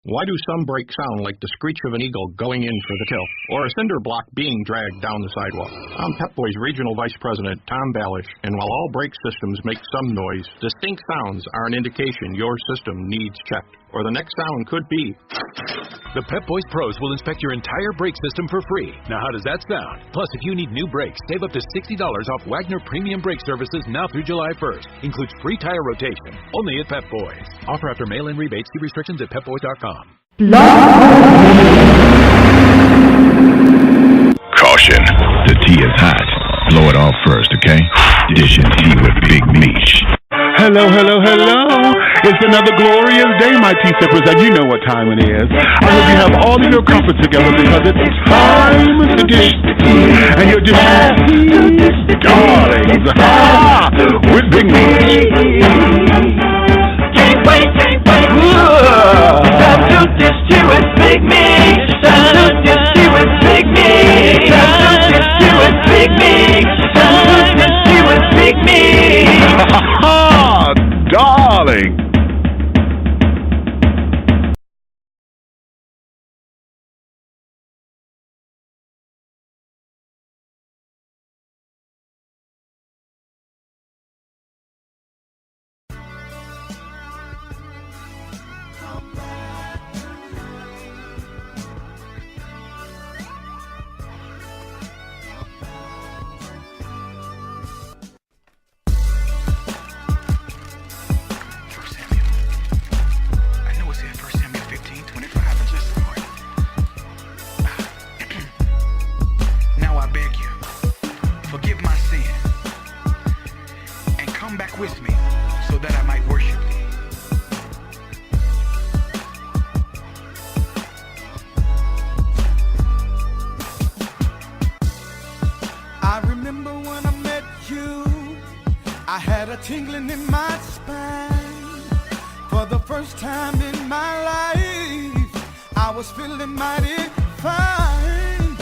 Why do some brakes sound like the screech of an eagle going in for the kill, or a cinder block being dragged down the sidewalk? I'm Pep Boys Regional Vice President Tom Ballish, and while all brake systems make some noise, distinct sounds are an indication your system needs checked, or the next sound could be... The Pep Boys Pros will inspect your entire brake system for free. Now how does that sound? Plus, if you need new brakes, save up to $60 off Wagner Premium Brake Services now through July 1st. Includes free tire rotation, only at Pep Boys. Offer after mail-in rebates. See restrictions at pepboys.com. Caution, the tea is hot. Blow it off first, okay? Dishing tea with Big Meech. Hello, hello, hello. It's another glorious day, my tea sippers, and you know what time it is. I hope you have all of your comforts together because it's time to dish the tea. And you're dishing tea, darlings, with Big Meech. Can't wait. Time to dish tea with Big Meech. Time to dish tea with Big Meech. Time to dish tea with Big Meech. Time to dish tea with Big Meech. Ha, darling. With me, so that I might worship thee. I remember when I met you, I had a tingling in my spine. For the first time in my life, I was feeling mighty fine.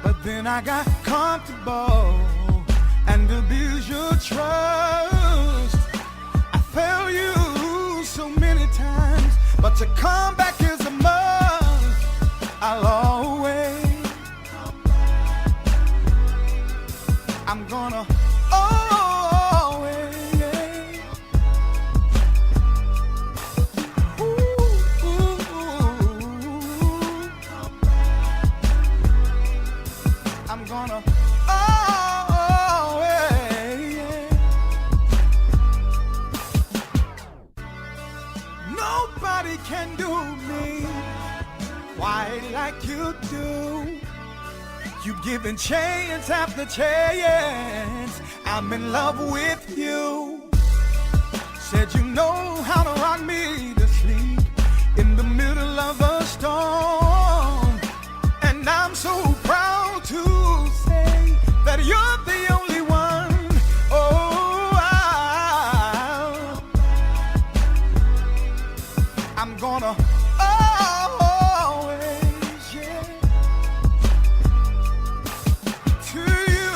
But then I got comfortable and abused your trust. I failed you so many times, but to come back is a must. I'll always, I'm gonna always, I'm gonna can do me quite like you do. You've given chance after chance. I'm in love with you. Said you know how to rock me to sleep in the middle of a storm. And I'm so proud to say that you're the only one. Oh, I'm gonna always, yeah, to you.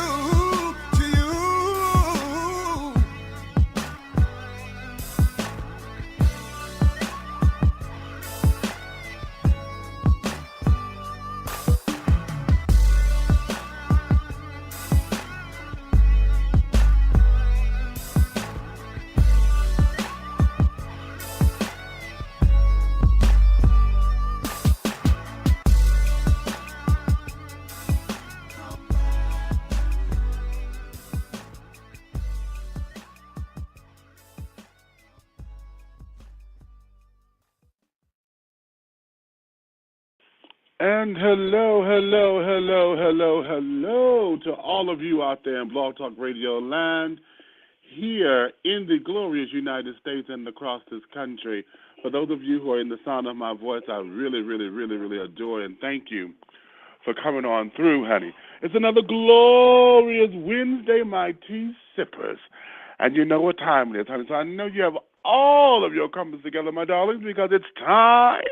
And hello to all of you out there in Blog Talk Radio land, here in the glorious United States and across this country. For those of you who are in the sound of my voice, I really adore and thank you for coming on through, honey. It's another glorious Wednesday, my tea sippers. And you know what time it is, honey. So I know you have all of your company together, my darlings, because it's time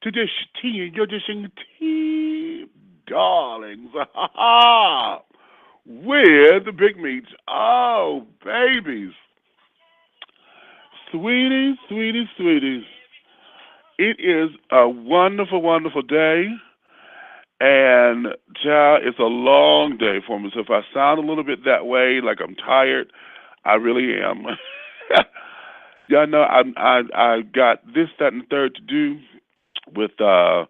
to dish tea. You're dishing tea, darlings, with the Big Meech. Oh, babies. Sweeties. It is a wonderful, wonderful day, and child, it's a long day for me. So if I sound a little bit that way, like I'm tired, I really am. Y'all know I got this, that, and the third to do with the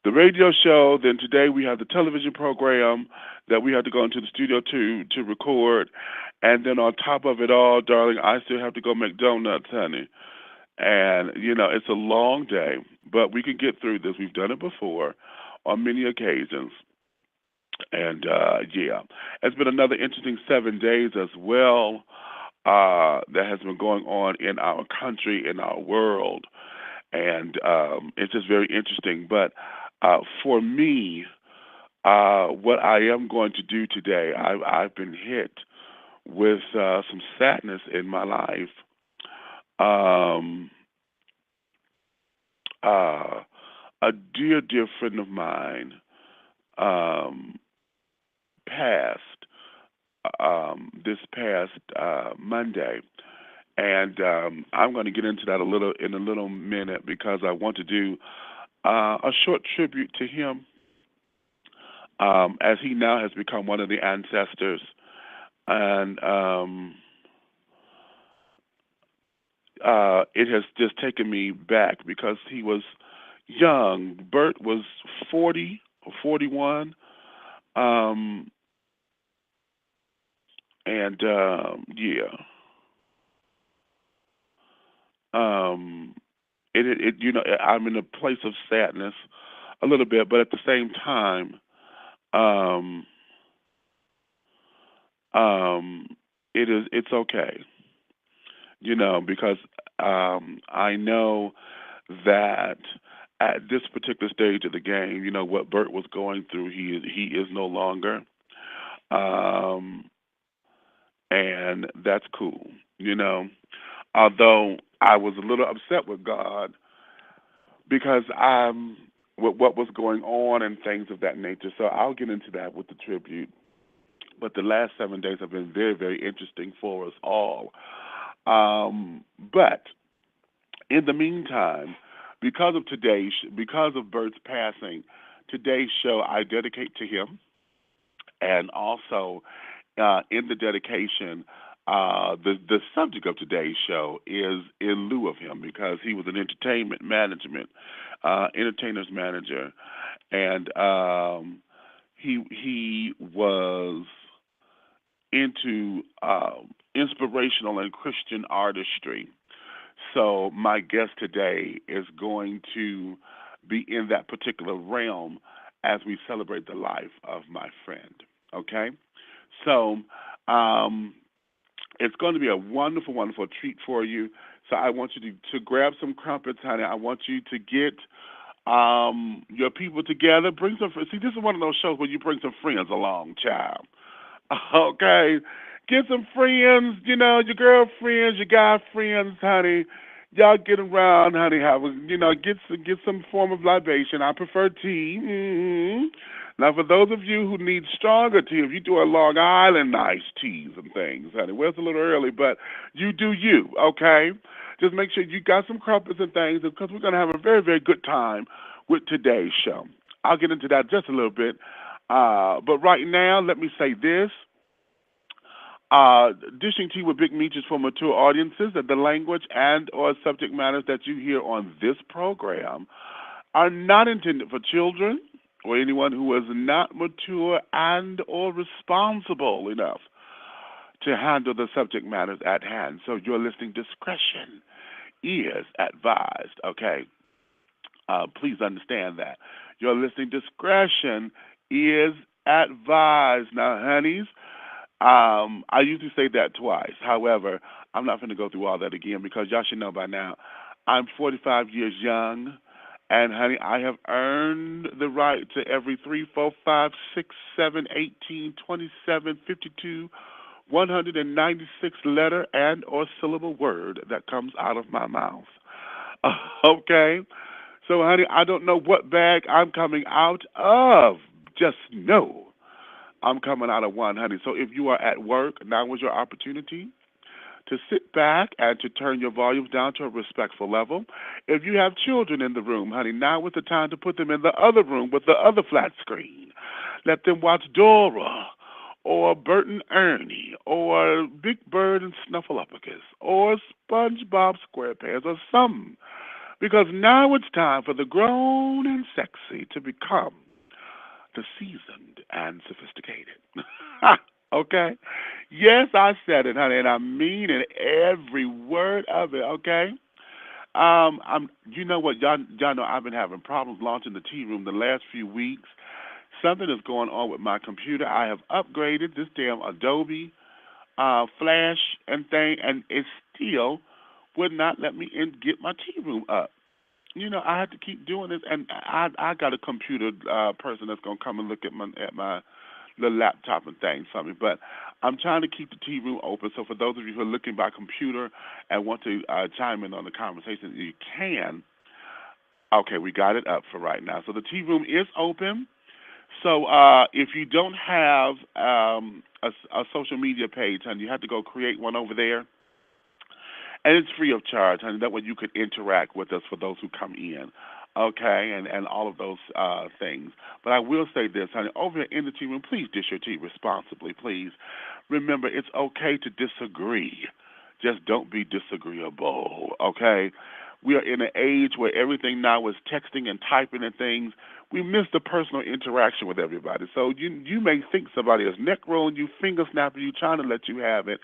radio show. Then today we have the television program that we have to go into the studio to record, and then on top of it all, darling, I still have to go make donuts, honey. And, it's a long day, but we can get through this. We've done it before on many occasions. And, yeah, it's been another interesting 7 days as well that has been going on in our country, in our world. And it's just very interesting. But for me, what I am going to do today, I've been hit with some sadness in my life. A dear, dear friend of mine passed this past Monday, and I'm going to get into that in a little minute because I want to do a short tribute to him, as he now has become one of the ancestors, and it has just taken me back because he was young. Bert was 40 or 41, and yeah, I'm in a place of sadness a little bit, but at the same time, it's okay. Because I know that at this particular stage of the game, what Bert was going through, he is no longer, and that's cool. Although I was a little upset with God because with what was going on and things of that nature. So I'll get into that with the tribute. But the last 7 days have been very, very interesting for us all. But in the meantime, because of Bert's passing, today's show I dedicate to him, and also in the dedication, the subject of today's show is in lieu of him because he was an entertainment management, entertainer's manager, and he was into inspirational and Christian artistry. So my guest today is going to be in that particular realm as we celebrate the life of my friend. Okay? So it's going to be a wonderful, wonderful treat for you. So I want you to grab some crumpets, honey. I want you to get your people together. Bring some friends. See, this is one of those shows where you bring some friends along, child. Okay? Get some friends, your girlfriends, your guy friends, honey. Y'all get around, honey. Get some form of libation. I prefer tea. Mm-hmm. Now, for those of you who need stronger tea, if you do a Long Island iced teas and things, honey, well, it's a little early, but you do you, okay? Just make sure you got some crumpets and things because we're going to have a very, very good time with today's show. I'll get into that just a little bit. But right now, let me say this. Dishing tea with Big Meech is for mature audiences, that the language and or subject matters that you hear on this program are not intended for children or anyone who is not mature and or responsible enough to handle the subject matters at hand. So your listening discretion is advised, okay? Please understand that. Your listening discretion is advised. Now, honeys, I usually say that twice. However, I'm not going to go through all that again because y'all should know by now I'm 45 years young, and, honey, I have earned the right to every 3, 4, 5, 6, 7, 18, 27, 52, 196 letter and or syllable word that comes out of my mouth. Okay? So, honey, I don't know what bag I'm coming out of. Just know I'm coming out of one, honey. So if you are at work, now was your opportunity to sit back and to turn your volumes down to a respectful level. If you have children in the room, honey, now is the time to put them in the other room with the other flat screen. Let them watch Dora or Bert and Ernie or Big Bird and Snuffleupagus or SpongeBob SquarePants or something. Because now it's time for the grown and sexy to become the seasoned and sophisticated. Okay? Yes, I said it, honey, and I mean it, every word of it, okay? You know what, y'all know I've been having problems launching the tea room the last few weeks. Something is going on with my computer. I have upgraded this damn Adobe Flash and thing, and it still would not let me get my tea room up. You know, I had to keep doing this, and I got a computer person that's going to come and look at my little laptop and things for me. But I'm trying to keep the tea room open. So for those of you who are looking by computer and want to chime in on the conversation, you can. Okay, we got it up for right now. So the tea room is open. So if you don't have a social media page, honey, you have to go create one over there. And it's free of charge, honey. That way you could interact with us for those who come in, okay, and all of those things. But I will say this, honey, over here in the tea room, please dish your tea responsibly, please. Remember, it's okay to disagree. Just don't be disagreeable, okay? We are in an age where everything now is texting and typing and things. We miss the personal interaction with everybody. So you may think somebody is neck rolling you, finger snapping you, trying to let you have it.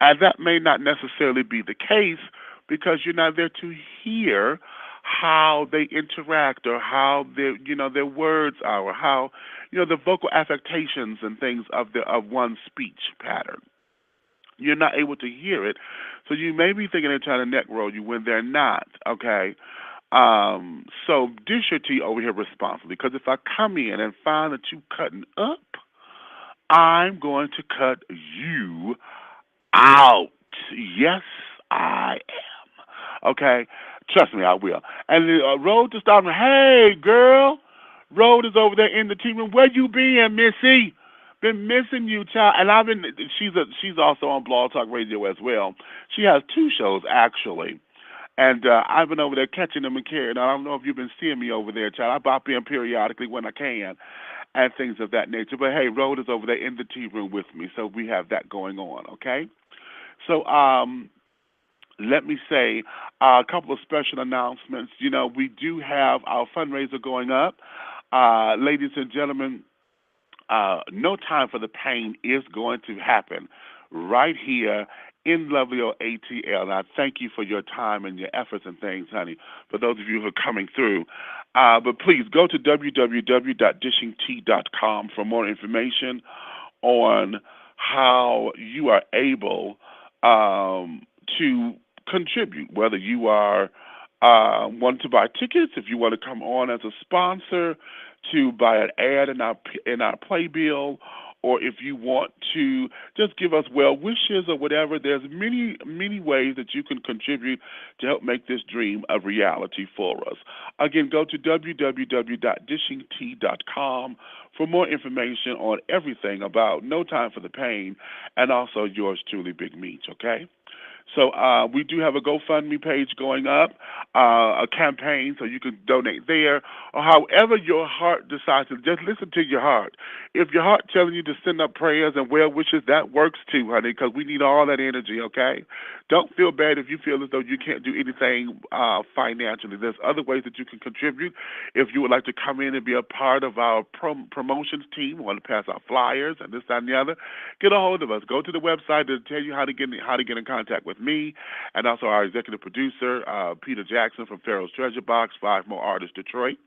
And that may not necessarily be the case because you're not there to hear how they interact or how their words are or how, the vocal affectations and things of one's speech pattern. You're not able to hear it. So you may be thinking they're trying to neck roll you when they're not, okay? So dish your tea over here responsibly, because if I come in and find that you cutting up, I'm going to cut you out. Yes, I am. Okay? Trust me, I will. And the road to start, hey, girl, Road is over there in the tea room. Where you been, Missy? Been missing you, child. And she's also on Blog Talk Radio as well. She has 2 shows, actually. And I've been over there catching them and carrying. I don't know if you've been seeing me over there, child. I bop in periodically when I can and things of that nature. But, hey, Road is over there in the tea room with me, so we have that going on, okay? So let me say a couple of special announcements. We do have our fundraiser going up. Ladies and gentlemen, No Time for the Pain is going to happen right here in lovely old ATL. And I thank you for your time and your efforts and things, honey, for those of you who are coming through. But please go to www.dishingtea.com for more information on how you are able to contribute, whether you are want to buy tickets, if you want to come on as a sponsor, to buy an ad in our playbill, or if you want to just give us well wishes or whatever. There's many, many ways that you can contribute to help make this dream a reality for us. Again, go to www.dishingtea.com for more information on everything about No Time for the Pain and also yours truly, Big Meech, okay? So we do have a GoFundMe page going up, a campaign, so you can donate there, or however your heart decides to. Just listen to your heart. If your heart telling you to send up prayers and well wishes, that works too, honey, because we need all that energy, okay? Don't feel bad if you feel as though you can't do anything financially. There's other ways that you can contribute. If you would like to come in and be a part of our promotions team, want to pass out flyers and this, that, and the other, get a hold of us. Go to the website to tell you how to get in contact with me, and also our executive producer, Peter Jackson from Pharaoh's Treasure Box, 5 More Artists, Detroit.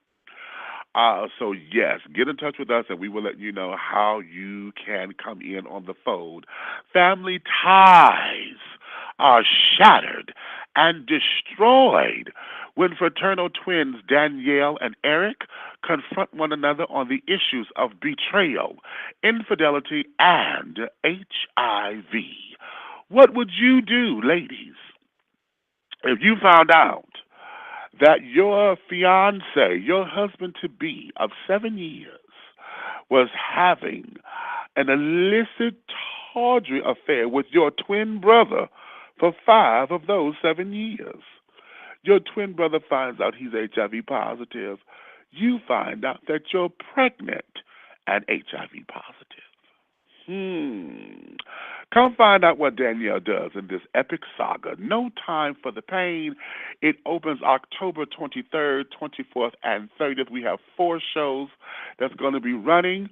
So, yes, get in touch with us, and we will let you know how you can come in on the fold. Family ties are shattered and destroyed when fraternal twins Danielle and Eric confront one another on the issues of betrayal, infidelity, and HIV. What would you do, ladies, if you found out that your fiancé, your husband-to-be of 7 years, was having an illicit, tawdry affair with your twin brother for 5 of those 7 years. Your twin brother finds out he's HIV positive. You find out that you're pregnant and HIV positive. Come find out what Danielle does in this epic saga. No Time for the Pain. It opens October 23rd, 24th, and 30th. We have 4 shows that's going to be running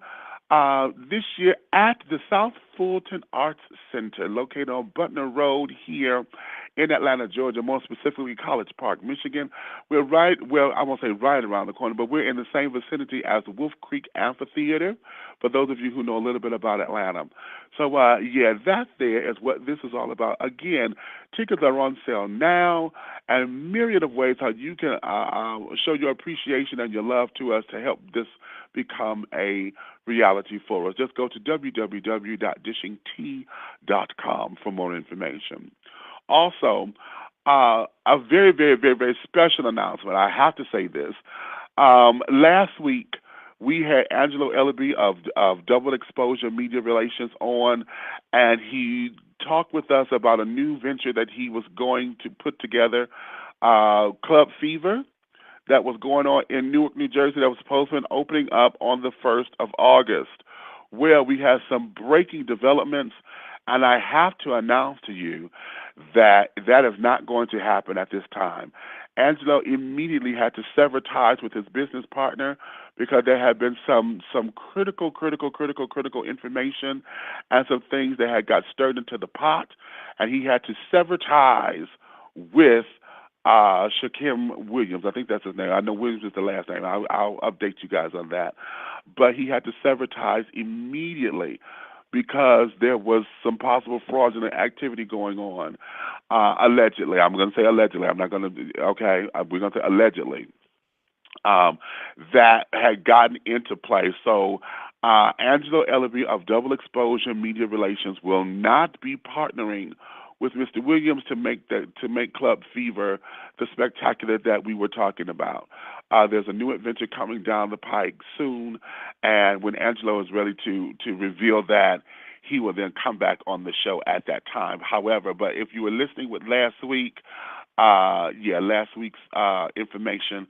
this year at the South Fulton Arts Center, located on Butner Road here in Atlanta, Georgia, more specifically College Park, Michigan. We're I won't say right around the corner, but we're in the same vicinity as Wolf Creek Amphitheater, for those of you who know a little bit about Atlanta. So, that there is what this is all about. Again, tickets are on sale now, and a myriad of ways how you can show your appreciation and your love to us to help this become a reality for us. Just go to www.dishingtea.com for more information. Also, a very, very, very, very special announcement. I have to say this. Last week, we had Angelo Ellaby of Double Exposure Media Relations on, and he talked with us about a new venture that he was going to put together, Club Fever, that was going on in Newark, New Jersey, that was supposed to be opening up on the 1st of August, where we had some breaking developments, and I have to announce to you that is not going to happen at this time. Angelo immediately had to sever ties with his business partner because there had been some critical information and some things that had got stirred into the pot, and he had to sever ties with Shakim Williams. I think that's his name. I know Williams is the last name. I'll update you guys on that. But he had to sever ties immediately because there was some possible fraudulent activity going on, allegedly. I'm going to say allegedly. I'm not going to, okay, we're going to say allegedly, that had gotten into play. So Angelo Ellaby of Double Exposure Media Relations will not be partnering with Mr. Williams to make Club Fever the spectacular that we were talking about. There's a new adventure coming down the pike soon, and when Angelo is ready to reveal that, he will then come back on the show at that time. However, but if you were listening with last week's information,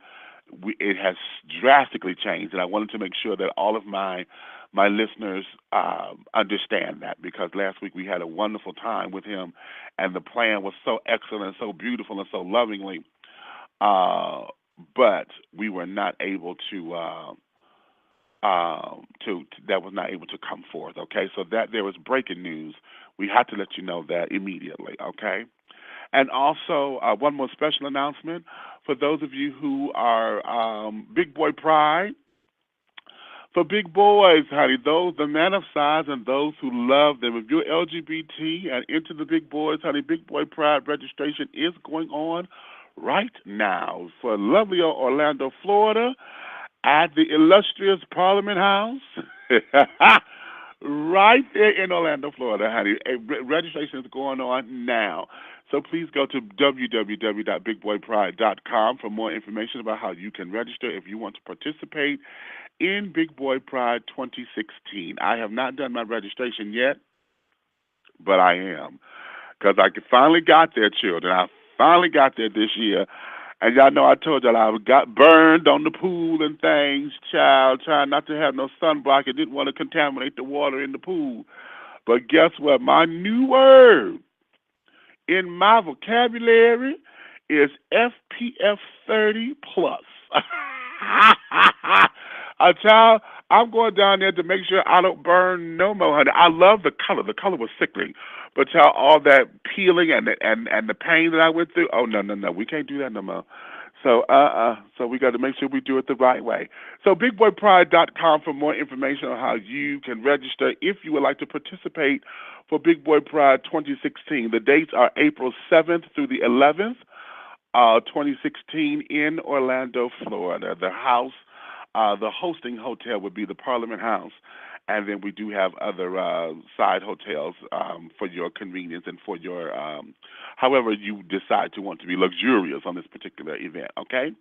it has drastically changed, and I wanted to make sure that all of my listeners understand that, because last week we had a wonderful time with him, and the plan was so excellent and so beautiful and so lovingly, but we were not able to that was not able to come forth. Okay, so that there was breaking news. We had to let you know that immediately. Okay. And also, one more special announcement for those of you who are Big Boy Pride. For big boys, honey, those, the man of size and those who love them. If you're LGBT and into the big boys, honey, Big Boy Pride registration is going on right now for lovely Orlando, Florida, at the illustrious Parliament House. Right there in Orlando, Florida, honey. Registration is going on now. So please go to www.bigboypride.com for more information about how you can register if you want to participate in Big Boy Pride 2016. I have not done my registration yet, but I am, because I finally got there, children. I finally got there this year. And y'all know I told y'all I got burned on the pool and things, child, trying not to have no sunblock and didn't want to contaminate the water in the pool. But guess what? My new word in my vocabulary is SPF 30 plus. Child, I'm going down there to make sure I don't burn no more, honey. I love the color. The color was sickening. But child, all that peeling and the pain that I went through, oh, no, we can't do that no more. So, so we got to make sure we do it the right way. So BigBoyPride.com for more information on how you can register if you would like to participate for Big Boy Pride 2016. The dates are April 7th through the 11th, 2016 in Orlando, Florida. The house, the hosting hotel would be the Parliament House. And then we do have other side hotels for your convenience and for your, however you decide to want to be luxurious on this particular event, okay?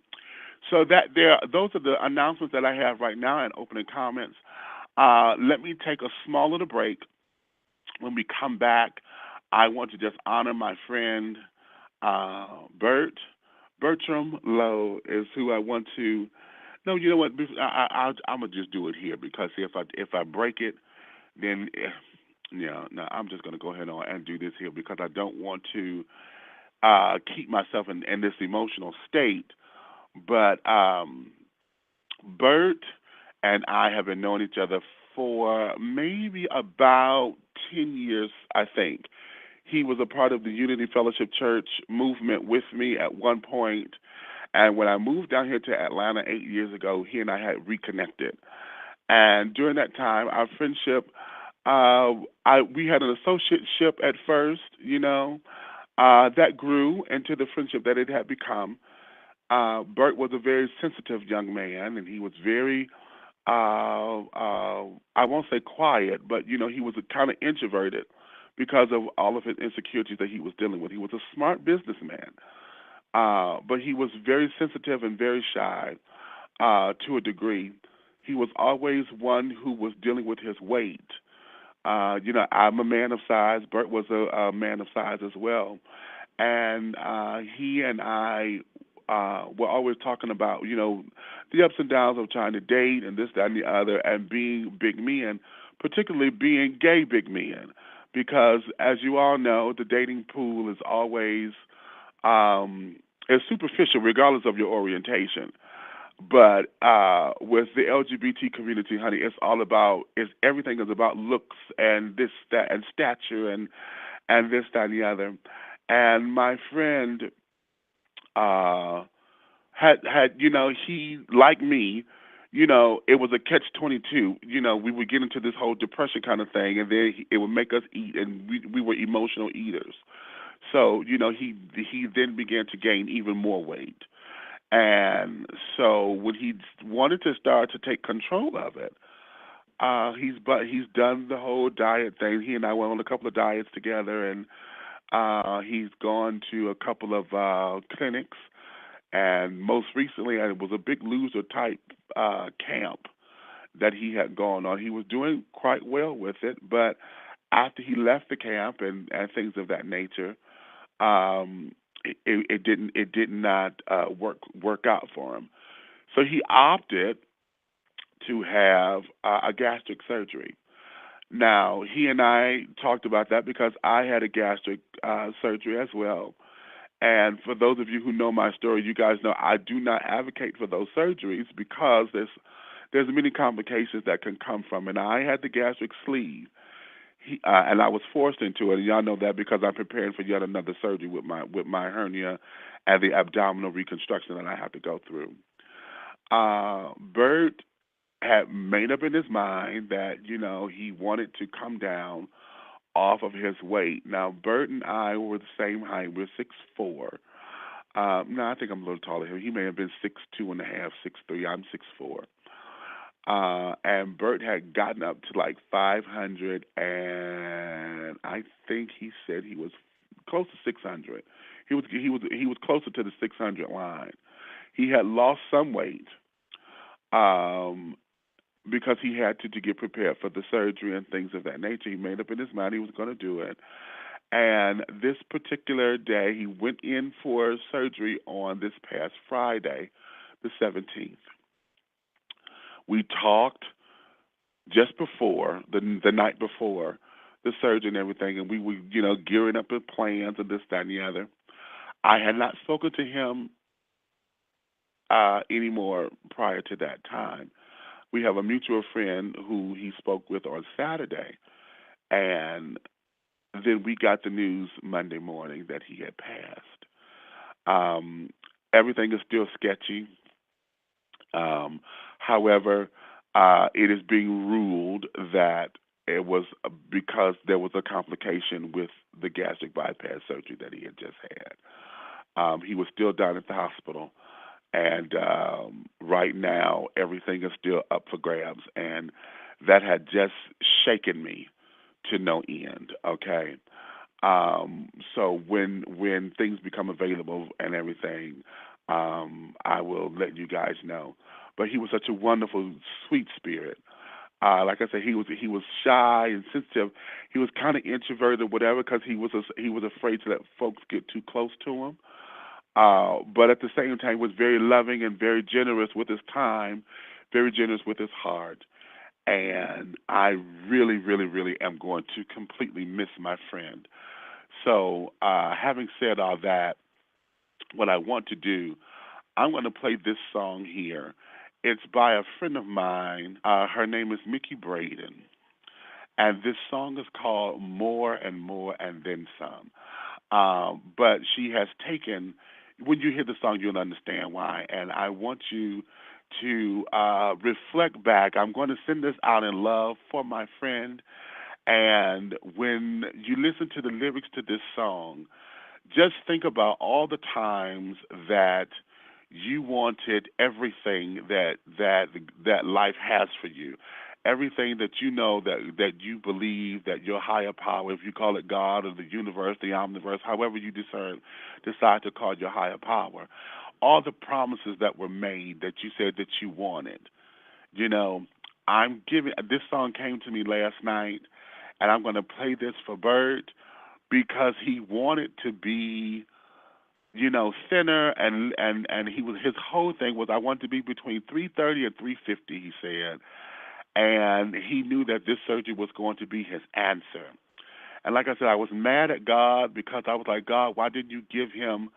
So those are the announcements that I have right now and opening comments. Let me take a small little break. When we come back, I want to just honor my friend Bert. Bertam Lowe is who I want to. No, you know what? I'm gonna just do it here because if I break it, then yeah, no, I'm just gonna go ahead and do this here because I don't want to keep myself in this emotional state. But Bert and I have been knowing each other for maybe about 10 years, I think. He was a part of the Unity Fellowship Church movement with me at one point, and when I moved down here to Atlanta 8 years ago, he and I had reconnected. And during that time, our friendship, we had an associateship at first, that grew into the friendship that it had become. Bert was a very sensitive young man, and he was very, I won't say quiet, but, he was kind of introverted because of all of his insecurities that he was dealing with. He was a smart businessman, but he was very sensitive and very shy to a degree. He was always one who was dealing with his weight. I'm a man of size. Bert was a man of size as well. And he and I were always talking about, the ups and downs of trying to date and this, that, and the other, and being big men, particularly being gay big men. Because, as you all know, the dating pool is always is superficial, regardless of your orientation. But with the LGBT community, honey, everything is about looks and this, that, and stature and this, that, and the other. And my friend had he, like me, it was a catch-22. We would get into this whole depression kind of thing, and then it would make us eat, and we were emotional eaters. So, he then began to gain even more weight. And so when he wanted to start to take control of it, he's done the whole diet thing. He and I went on a couple of diets together, and he's gone to a couple of clinics. And most recently, it was a big loser type camp that he had gone on. He was doing quite well with it, but after he left the camp and things of that nature, it did not work out for him. So he opted to have a gastric surgery. Now, he and I talked about that because I had a gastric surgery as well. And for those of you who know my story, you guys know I do not advocate for those surgeries because there's many complications that can come from it. And I had the gastric sleeve, and I was forced into it. And y'all know that because I'm preparing for yet another surgery with my hernia and the abdominal reconstruction that I have to go through. Bert had made up in his mind that he wanted to come down off of his weight. Now, Bert and I were the same height. We're 6'4". No, I think I'm a little taller than him. He may have been 6'2.5", 6'3". I'm 6'4". And Bert had gotten up to like 500, and I think he said he was close to 600. He was closer to the 600 line. He had lost some weight. Because he had to get prepared for the surgery and things of that nature. He made up in his mind he was going to do it. And this particular day, he went in for surgery on this past Friday, the 17th. We talked just before, the night before the surgery and everything, and we were, gearing up with plans and this, that, and the other. I had not spoken to him anymore prior to that time. We have a mutual friend who he spoke with on Saturday, and then we got the news Monday morning that he had passed. Everything is still sketchy. However, it is being ruled that it was because there was a complication with the gastric bypass surgery that he had just had. He was still down at the hospital. And right now, everything is still up for grabs, and that had just shaken me to no end. Okay, so when things become available and everything, I will let you guys know. But he was such a wonderful, sweet spirit. Like I said, he was shy and sensitive. He was kind of introverted or whatever because he was afraid to let folks get too close to him. But at the same time, was very loving and very generous with his time, very generous with his heart. And I really, really, really am going to completely miss my friend. So having said all that, what I want to do, I'm going to play this song here. It's by a friend of mine. Her name is Mickey Braden. And this song is called More and More and Then Some. But she has taken, when you hear the song, you'll understand why. And I want you to reflect back. I'm going to send this out in love for my friend. And when you listen to the lyrics to this song, just think about all the times that you wanted everything that life has for you, everything that you know that you believe that your higher power, if you call it God or the universe, the omniverse, however you decide to call your higher power, all the promises that were made that you said that you wanted. You know, this song came to me last night, and I'm going to play this for Bert because he wanted to be, you know, thinner, and his whole thing was, I want to be between 330 and 350, he said. And he knew that this surgery was going to be his answer. And like I said, I was mad at God because I was like, God, why didn't you give him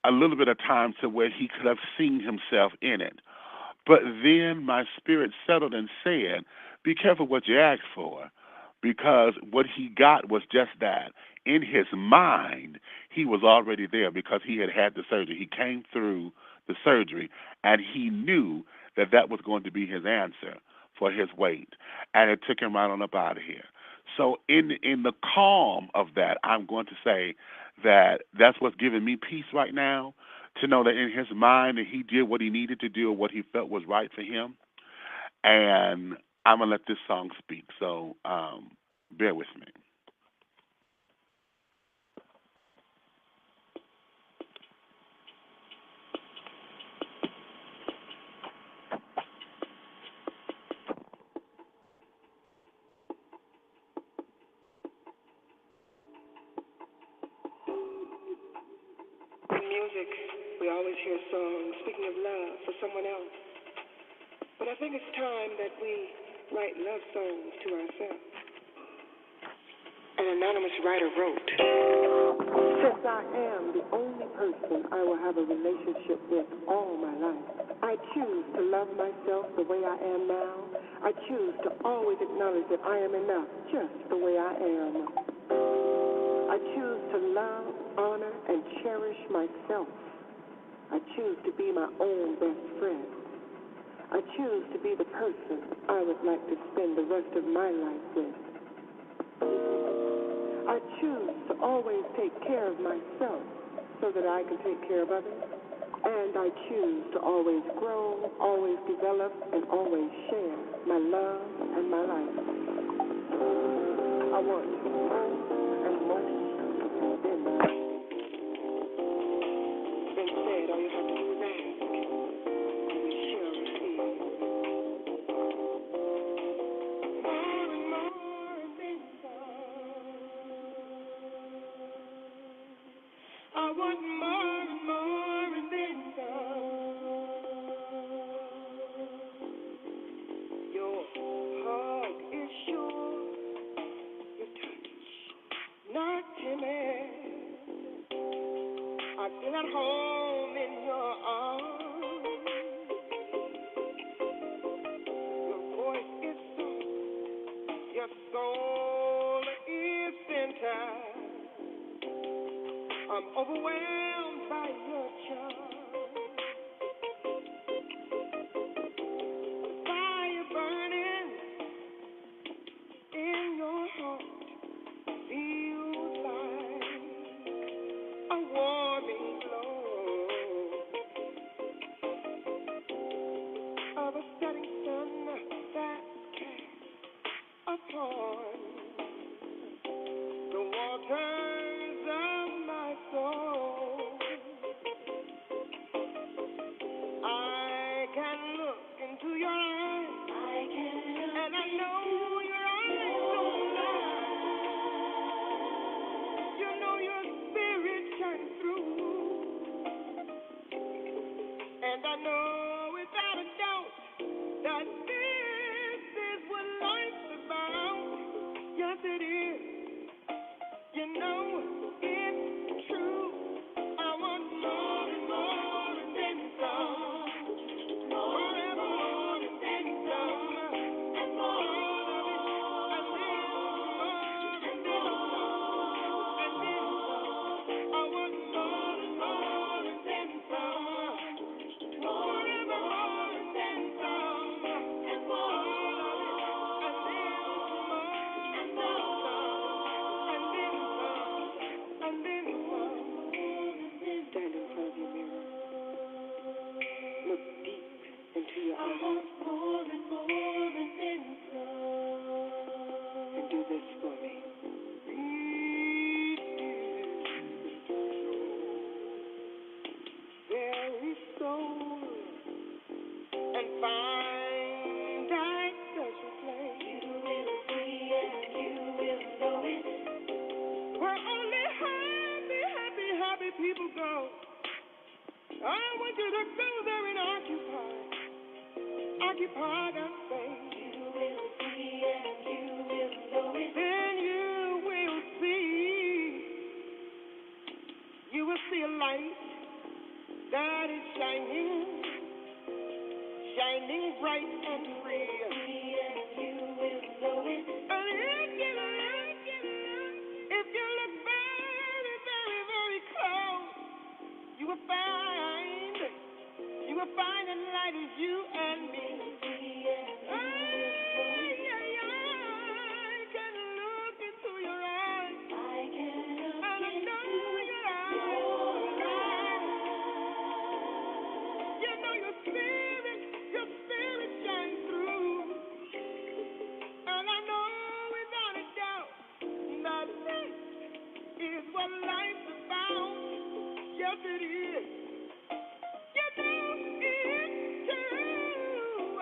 a little bit of time to where he could have seen himself in it? But then my spirit settled and said, be careful what you ask for, because what he got was just that. In his mind, he was already there because he had the surgery. He came through the surgery, and he knew that was going to be his answer for his weight, and it took him right on up out of here. So in the calm of that, I'm going to say that's what's giving me peace right now, to know that in his mind that he did what he needed to do or what he felt was right for him. And I'm going to let this song speak, so bear with me. Music, we always hear songs speaking of love for someone else. But I think it's time that we write love songs to ourselves. An anonymous writer wrote, since I am the only person I will have a relationship with all my life, I choose to love myself the way I am now. I choose to always acknowledge that I am enough just the way I am. I choose to love, honor, and cherish myself. I choose to be my own best friend. I choose to be the person I would like to spend the rest of my life with. I choose to always take care of myself so that I can take care of others. And I choose to always grow, always develop, and always share my love and my life. I want more and more. Instead, all you have to do is ask, and we shall receive. More and more things I want more and more things Your hug is sure, your touch not timid. I feel at home in your arms. Your voice is soft, your soul is tender. I'm overwhelmed by your charm. Fire burning in your heart feels like a warming glow of a setting sun that casts upon the waters of my soul. I can look into your eyes and and find that special place. You will see and you will know it. Where only happy, happy, happy people go. I want you to go there and occupy that space. You will see and you will know it. Then you will see a light that is shining bright and free. And you will know it. And if you look very, very, very close, you will find that light is you and me. I can look into your eyes. And I know your eyes. You know your spirit shines through. And I know without a doubt that this is what life's about. Yes, it is. You know it's true.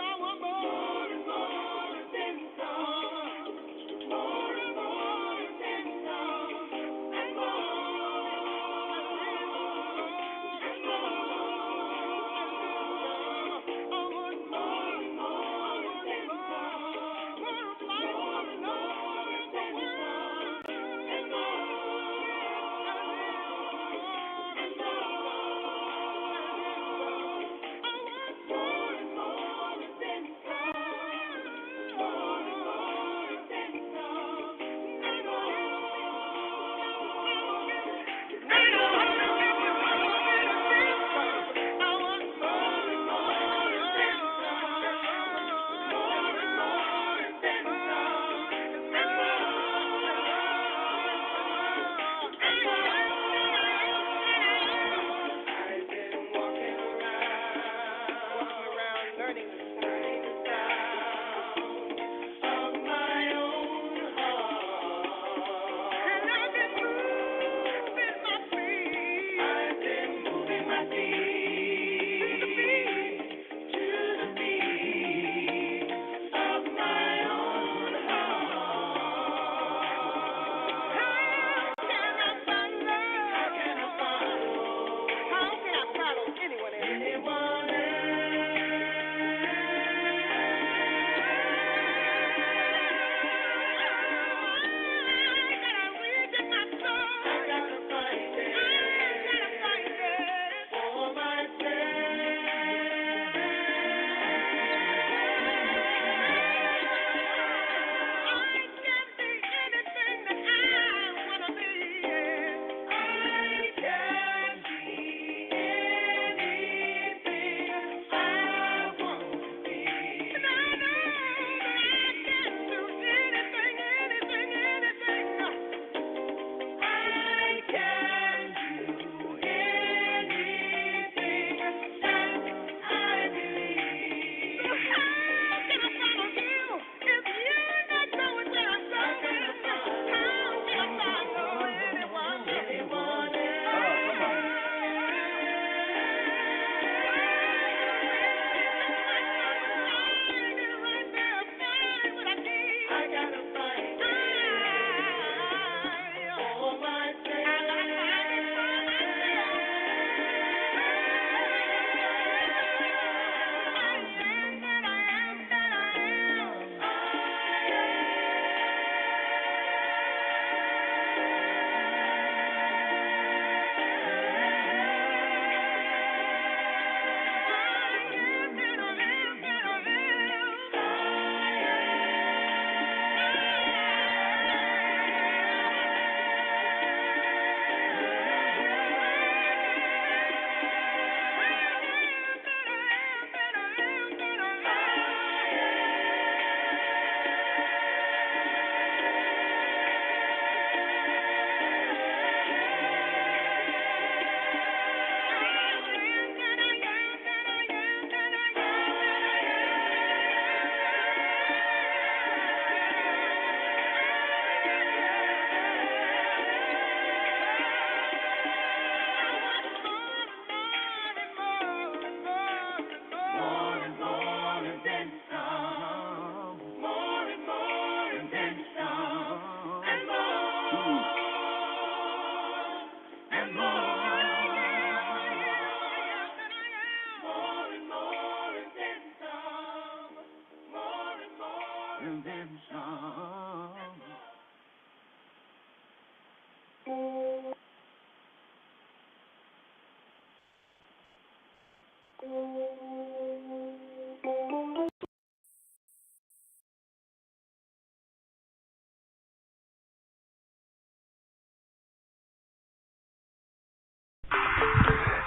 and then some.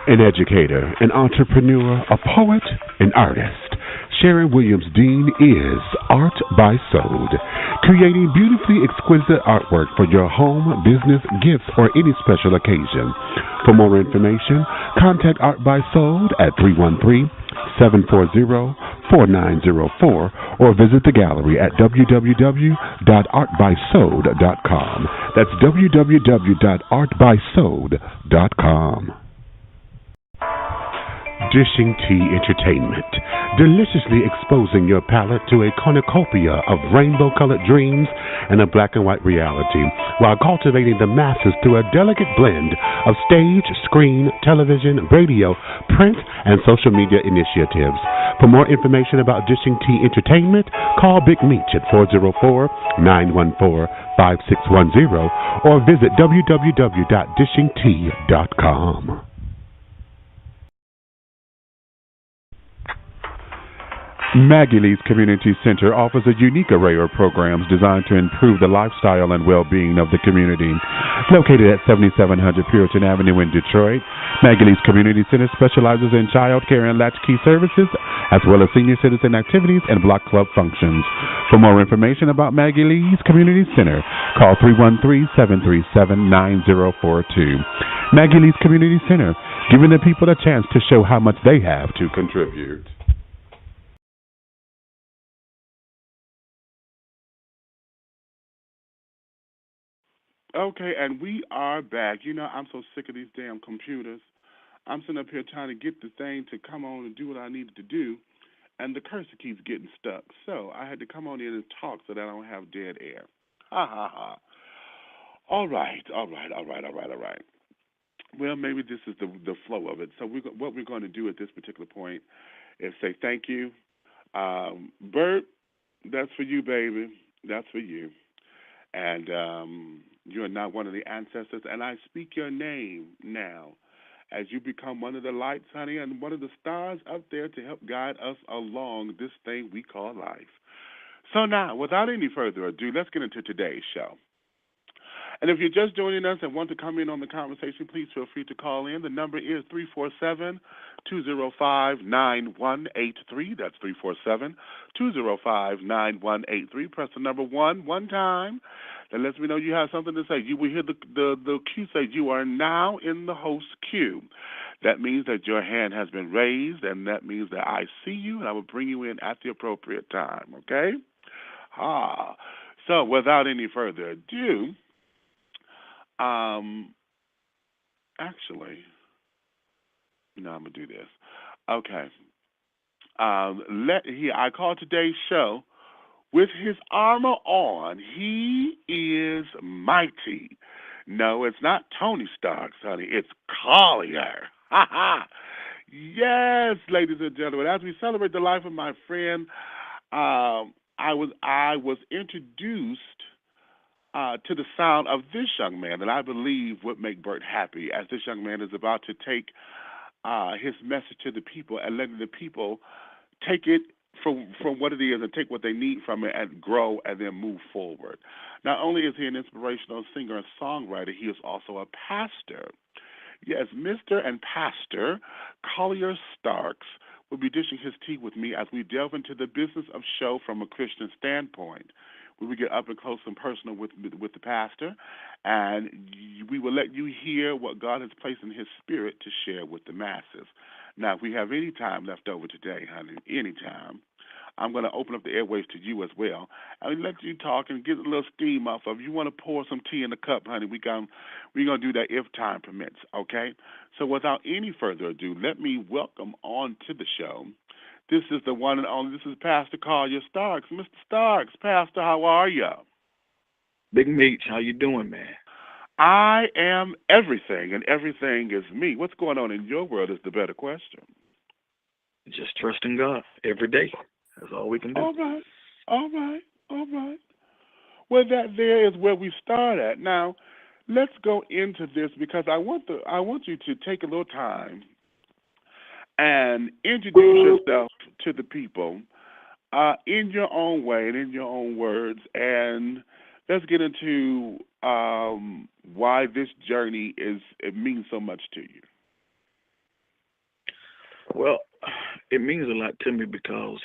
An educator, an entrepreneur, a poet, an artist. Sharon Williams Dean is Art by Sold, creating beautifully exquisite artwork for your home, business, gifts, or any special occasion. For more information, contact Art by Sold at 313-740-4904 or visit the gallery at www.artbysold.com. That's www.artbysold.com. Dishing Tea Entertainment, deliciously exposing your palate to a cornucopia of rainbow-colored dreams and a black and white reality, while cultivating the masses through a delicate blend of stage, screen, television, radio, print, and social media initiatives. For more information about Dishing Tea Entertainment, call Big Meech at 404-914-5610 or visit www.dishingtea.com. Maggie Lee's Community Center offers a unique array of programs designed to improve the lifestyle and well-being of the community. Located at 7700 Puritan Avenue in Detroit, Maggie Lee's Community Center specializes in child care and latchkey services, as well as senior citizen activities and block club functions. For more information about Maggie Lee's Community Center, call 313-737-9042. Maggie Lee's Community Center, giving the people a chance to show how much they have to contribute. Okay, and we are back. You know, I'm so sick of these damn computers. I'm sitting up here trying to get the thing to come on and do what I needed to do, and the cursor keeps getting stuck. So I had to come on in and talk so that I don't have dead air. Ha, ha, ha. All right. Well, maybe this is the flow of it. So what we're going to do at this particular point is say thank you. Bert, that's for you, baby. That's for you. And you are now one of the ancestors, and I speak your name now as you become one of the lights, honey, and one of the stars up there to help guide us along this thing we call life. So now, without any further ado, let's get into today's show. And if you're just joining us and want to come in on the conversation, please feel free to call in. The number is 347-205-9183. That's 347-205-9183. Press the number one time. That lets me know you have something to say. You will hear the cue say you are now in the host queue. That means that your hand has been raised, and that means that I see you, and I will bring you in at the appropriate time, okay? So without any further ado, actually, no, I'm going to do this. Okay. I call today's show with his armor on. He is mighty. No, it's not Tony Starks, honey. It's Collier. Ha ha. Yes, ladies and gentlemen, as we celebrate the life of my friend, I was introduced to the sound of this young man that I believe would make Bert happy, as this young man is about to take his message to the people and letting the people take it from what it is and take what they need from it and grow and then move forward. Not only is he an inspirational singer and songwriter, he is also a pastor. Yes, Mr. and Pastor Collier Starks will be dishing his tea with me as we delve into the business of show from a Christian standpoint. We will get up and close and personal with the pastor, and we will let you hear what God has placed in his spirit to share with the masses. Now, if we have any time left over today, honey, any time, I'm going to open up the airwaves to you as well. And let you talk and get a little steam off of. If you want to pour some tea in the cup, honey, we're going to do that if time permits, okay? So without any further ado, let me welcome on to the show. This is the one and only. This is Pastor Collier Starks. Mr. Starks, Pastor, how are you? Big Meech, how you doing, man? I am everything, and everything is me. What's going on in your world is the better question. Just trusting God every day. That's all we can do. All right. All right. Well, that there is where we start at. Now, let's go into this because I want you to take a little time and introduce yourself to the people in your own way and in your own words, and let's get into why this journey it means so much to you. Well, it means a lot to me because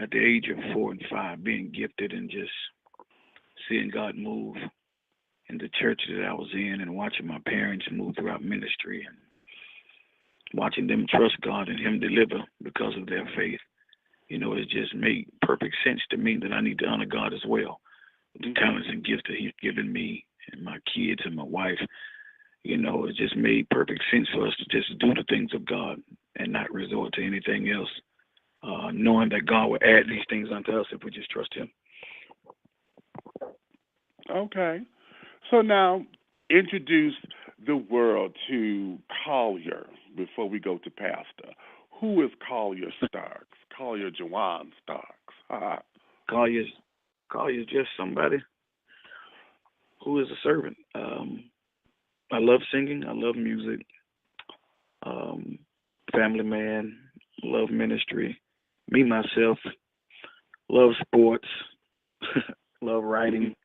at the age of 4 and 5, being gifted and just seeing God move in the church that I was in and watching my parents move throughout ministry and watching them trust God and Him deliver because of their faith, it just made perfect sense to me that I need to honor God as well. The talents and gifts that He's given me and my kids and my wife, it just made perfect sense for us to just do the things of God and not resort to anything else, knowing that God will add these things unto us if we just trust Him. Okay. So now introduce the world to Collier before we go to Pastor. Who is Collier Starks? Collier Jawan Starks. Collier's just somebody who is a servant. I love singing. I love music. Family man. Love ministry. Me, myself, love sports. Love writing.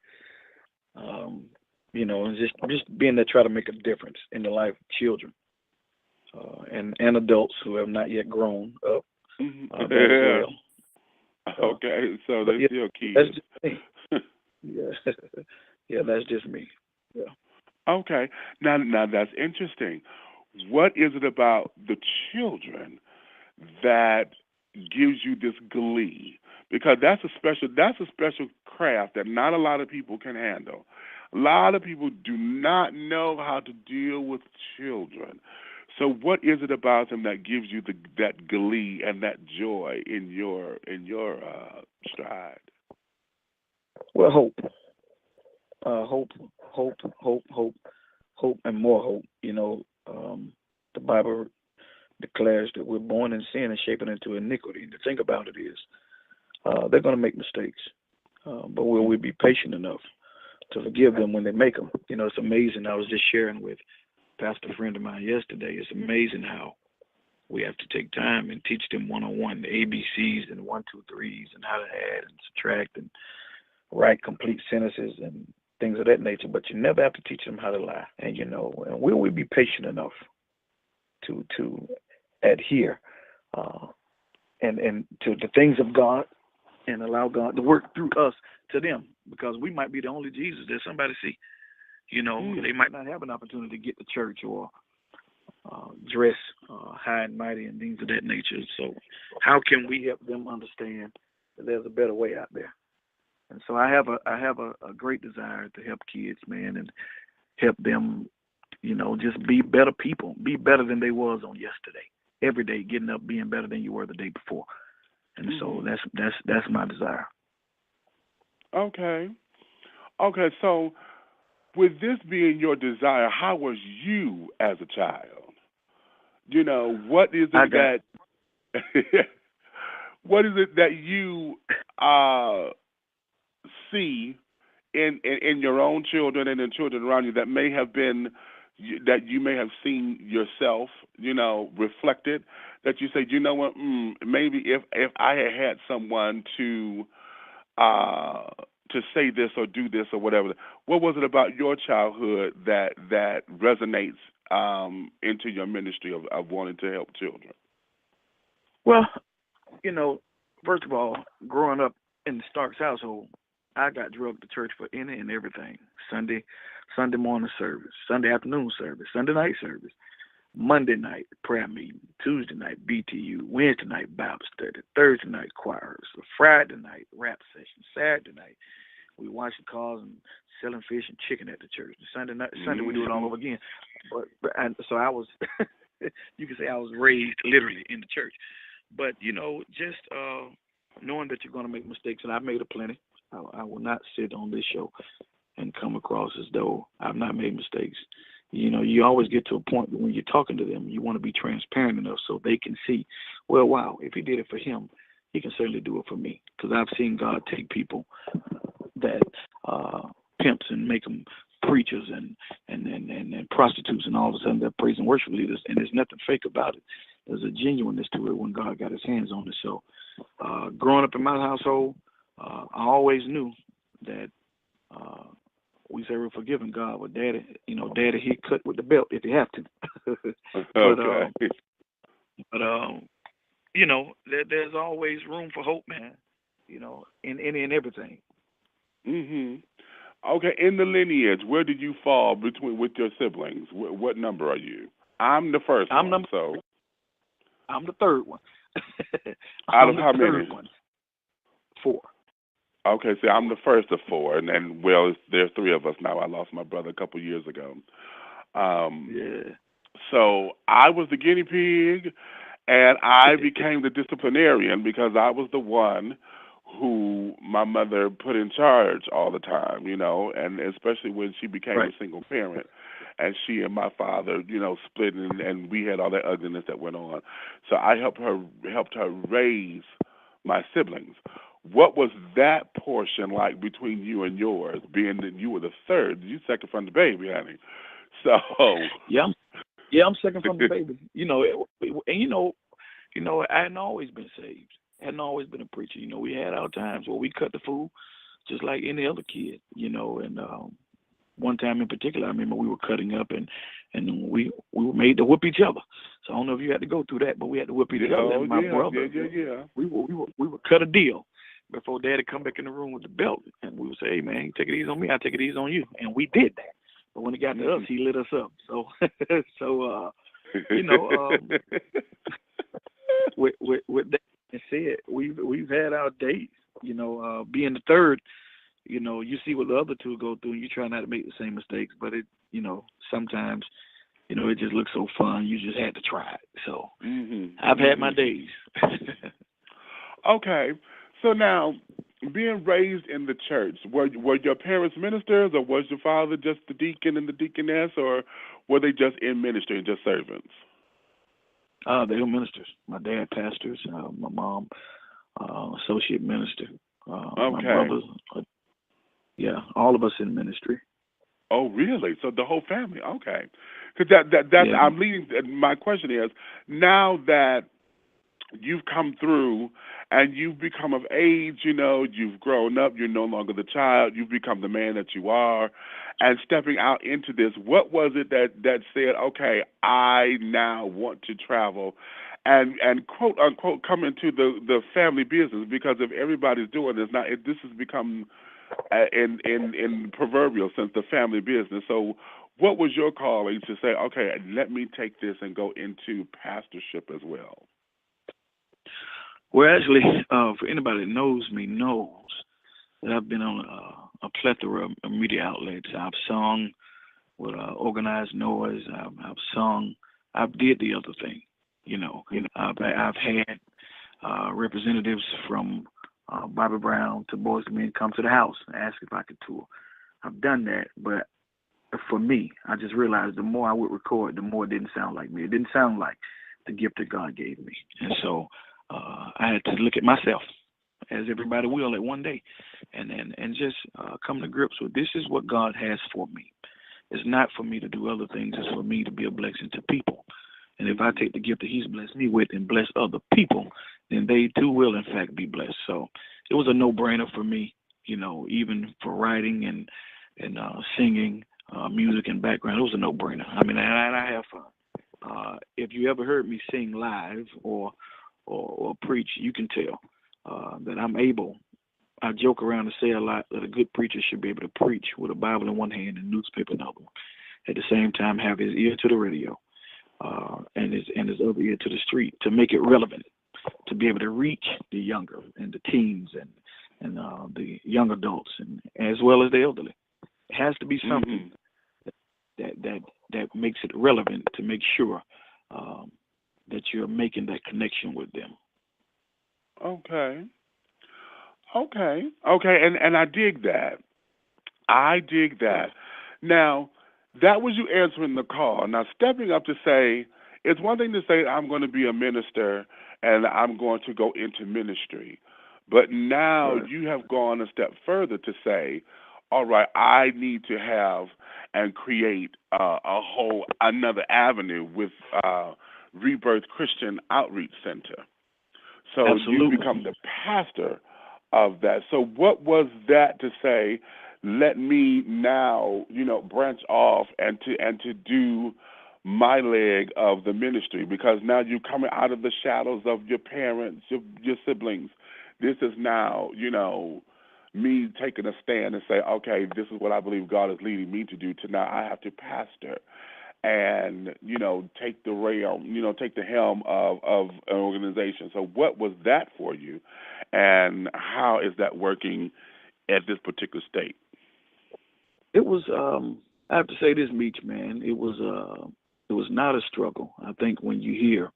And just being there, try to make a difference in the life of children and adults who have not yet grown up. As well. Okay, so they're still kids. That's just me. Yeah, that's just me. Yeah. Okay, now that's interesting. What is it about the children that gives you this glee? Because that's a special craft that not a lot of people can handle. A lot of people do not know how to deal with children. So what is it about them that gives you that glee and that joy in your stride? Well, hope, and more hope. The Bible declares that we're born in sin and shaping into iniquity. And the thing about it is, they're going to make mistakes, but will we be patient enough to forgive them when they make them? It's amazing. I was just sharing with pastor friend of mine yesterday. It's amazing how we have to take time and teach them one-on-one the ABCs and 1, 2, 3s and how to add and subtract and write complete sentences and things of that nature. But you never have to teach them how to lie. And and will we be patient enough to adhere and to the things of God and allow God to work through us to them, because we might be the only Jesus that somebody see. They might not have an opportunity to get to church or dress high and mighty and things of that nature. So how can we help them understand that there's a better way out there? And so I have a great desire to help kids, man, and help them, just be better people, be better than they was on yesterday. Every day, getting up, being better than you were the day before. And so that's my desire. Okay. So, with this being your desire, how was you as a child? What is it what is it that you see in your own children and in children around you that may have been, that you may have seen yourself, reflected, that you say, what, maybe if I had someone to say this or do this or whatever, what was it about your childhood that resonates into your ministry of wanting to help children? Well, first of all, growing up in the Starks household, I got drugged to church for any and everything. Sunday morning service, Sunday afternoon service, Sunday night service, Monday night prayer meeting, Tuesday night BTU, Wednesday night Bible study, Thursday night choirs, Friday night rap session, Saturday night we washing cars and selling fish and chicken at the church. Sunday we do it all over again. So I was, you can say I was raised literally in the church. But just knowing that you're going to make mistakes, and I've made a plenty. I will not sit on this show and come across as though I've not made mistakes. You always get to a point when you're talking to them, you want to be transparent enough so they can see, well, wow, if he did it for him, He can certainly do it for me, because I've seen God take people that pimps and make them preachers and prostitutes, and all of a sudden they're praise and worship leaders, and there's nothing fake about it. There's a genuineness to it when God got his hands on it. So growing up in my household, I always knew that we serve a forgiving God. With Daddy, he cut with the belt if he have to. There's always room for hope, man. In any and everything. Mhm. Okay, in the lineage, where did you fall with your siblings? What number are you? I'm the first one, so I'm the third one. Out of how many? 4. Okay, see, I'm the first of 4, and then, there's 3 of us now. I lost my brother a couple years ago. So I was the guinea pig, and I became the disciplinarian because I was the one who my mother put in charge all the time, and especially when she became a single parent, and she and my father, split, and we had all that ugliness that went on. So I helped her raise my siblings. What was that portion like between you and yours, being that you were the third? You second from the baby, honey. So I'm second from the baby. I hadn't always been saved. I hadn't always been a preacher. We had our times where we cut the food just like any other kid. And one time in particular, I remember we were cutting up and we were made to whoop each other. So I don't know if you had to go through that, but we had to whoop each other. And my brother, we would cut a deal before Daddy come back in the room with the belt, and we would say, "Hey man, take it easy on me, I take it easy on you," and we did that. But when it got to us, he lit us up. So, with that said, we've had our days. Being the third, you see what the other 2 go through, and you try not to make the same mistakes. But it, sometimes, it just looks so fun. You just had to try it. So I've had my days. Okay. So now, being raised in the church, were your parents ministers, or was your father just the deacon and the deaconess, or were they just in ministry and just servants? They were ministers. My dad pastors, my mom associate minister. My brothers, all of us in ministry. Oh, really? So the whole family? Okay. Because that's I'm leading. My question is, now that you've come through and you've become of age, you've grown up, you're no longer the child, you've become the man that you are, and stepping out into this, what was it that said, okay, I now want to travel and quote unquote come into the family business? Because if everybody's doing this now, this has become in proverbial sense the family business. So what was your calling to say, okay, let me take this and go into pastorship as well? Well, actually, for anybody that knows me knows that I've been on a plethora of media outlets. I've sung with Organized Noise. I've sung. I did the other thing. I've had representatives from Bobby Brown to Boys II Men come to the house and ask if I could tour. I've done that, but for me, I just realized the more I would record, the more it didn't sound like me. It didn't sound like the gift that God gave me, and so I had to look at myself, as everybody will at one day, and just come to grips with this is what God has for me. It's not for me to do other things. It's for me to be a blessing to people. And if I take the gift that He's blessed me with and bless other people, then they too will in fact be blessed. So it was a no-brainer for me, even for writing and singing, music and background. It was a no-brainer. I mean, and I have fun. If you ever heard me sing live or preach, you can tell that I'm able. I joke around and say a lot that a good preacher should be able to preach with a Bible in one hand and newspaper in the other one. At the same time, have his ear to the radio and his other ear to the street to make it relevant, to be able to reach the younger and the teens and the young adults and as well as the elderly. It has to be something that makes it relevant to make sure that you're making that connection with them. Okay. And I dig that. Now, that was you answering the call. Now, stepping up to say, it's one thing to say, I'm going to be a minister and I'm going to go into ministry. But now you have gone a step further to say, all right, I need to have and create another avenue with Rebirth Christian Outreach Center. So Absolutely. you become the pastor of that. So what was that to say, let me now, branch off and to do my leg of the ministry, because now you're coming out of the shadows of your parents, your siblings. This is now, me taking a stand and say, okay, this is what I believe God is leading me to do. To now I have to pastor and, take the helm of an organization. So what was that for you, and how is that working at this particular state? It was, I have to say this, Meech, man, it was not a struggle. I think when you hear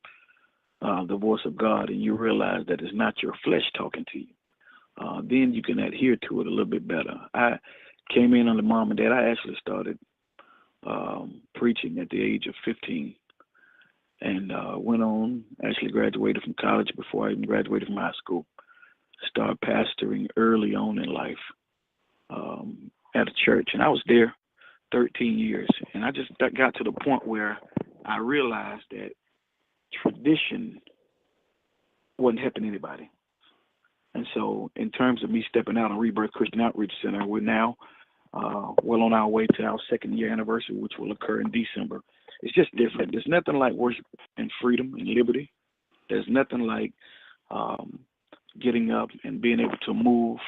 the voice of God and you realize that it's not your flesh talking to you, then you can adhere to it a little bit better. I came in under mom and dad. I actually started preaching at the age of 15 and went on, actually graduated from college before I even graduated from high school. Started pastoring early on in life at a church, and I was there 13 years. And I just got to the point where I realized that tradition wasn't helping anybody. And so in terms of me stepping out on Rebirth Christian Outreach Center, we're now well on our way to our second year anniversary, which will occur in December. It's just different. There's nothing like worship and freedom and liberty. There's nothing like getting up and being able to move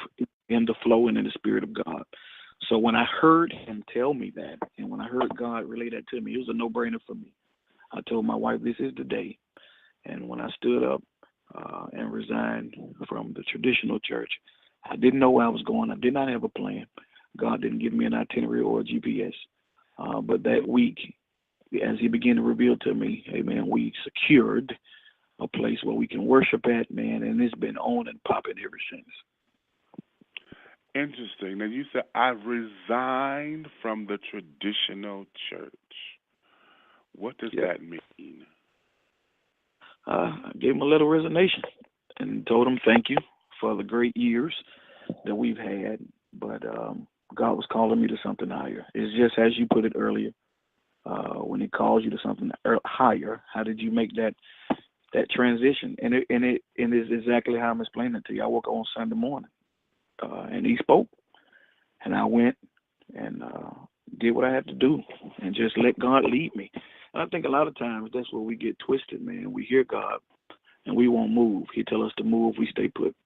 in the flow and in the Spirit of God. So when I heard him tell me that, and when I heard God relay that to me, it was a no-brainer for me. I told my wife, this is the day. And when I stood up and resigned from the traditional church, I didn't know where I was going. I did not have a plan. God didn't give me an itinerary or a GPS. But that week, as he began to reveal to me, amen, we secured a place where we can worship at, man, and it's been on and popping ever since. Interesting. Now, you said, I resigned from the traditional church. What does that mean? I gave him a little resignation and told him thank you for the great years that we've had, but God was calling me to something higher. It's just as you put it earlier, when he calls you to something higher, how did you make that transition? And it is exactly how I'm explaining it to you. I woke up on Sunday morning, and he spoke, and I went and did what I had to do and just let God lead me. And I think a lot of times that's where we get twisted, man. We hear God and we won't move. He tell us to move, we stay put.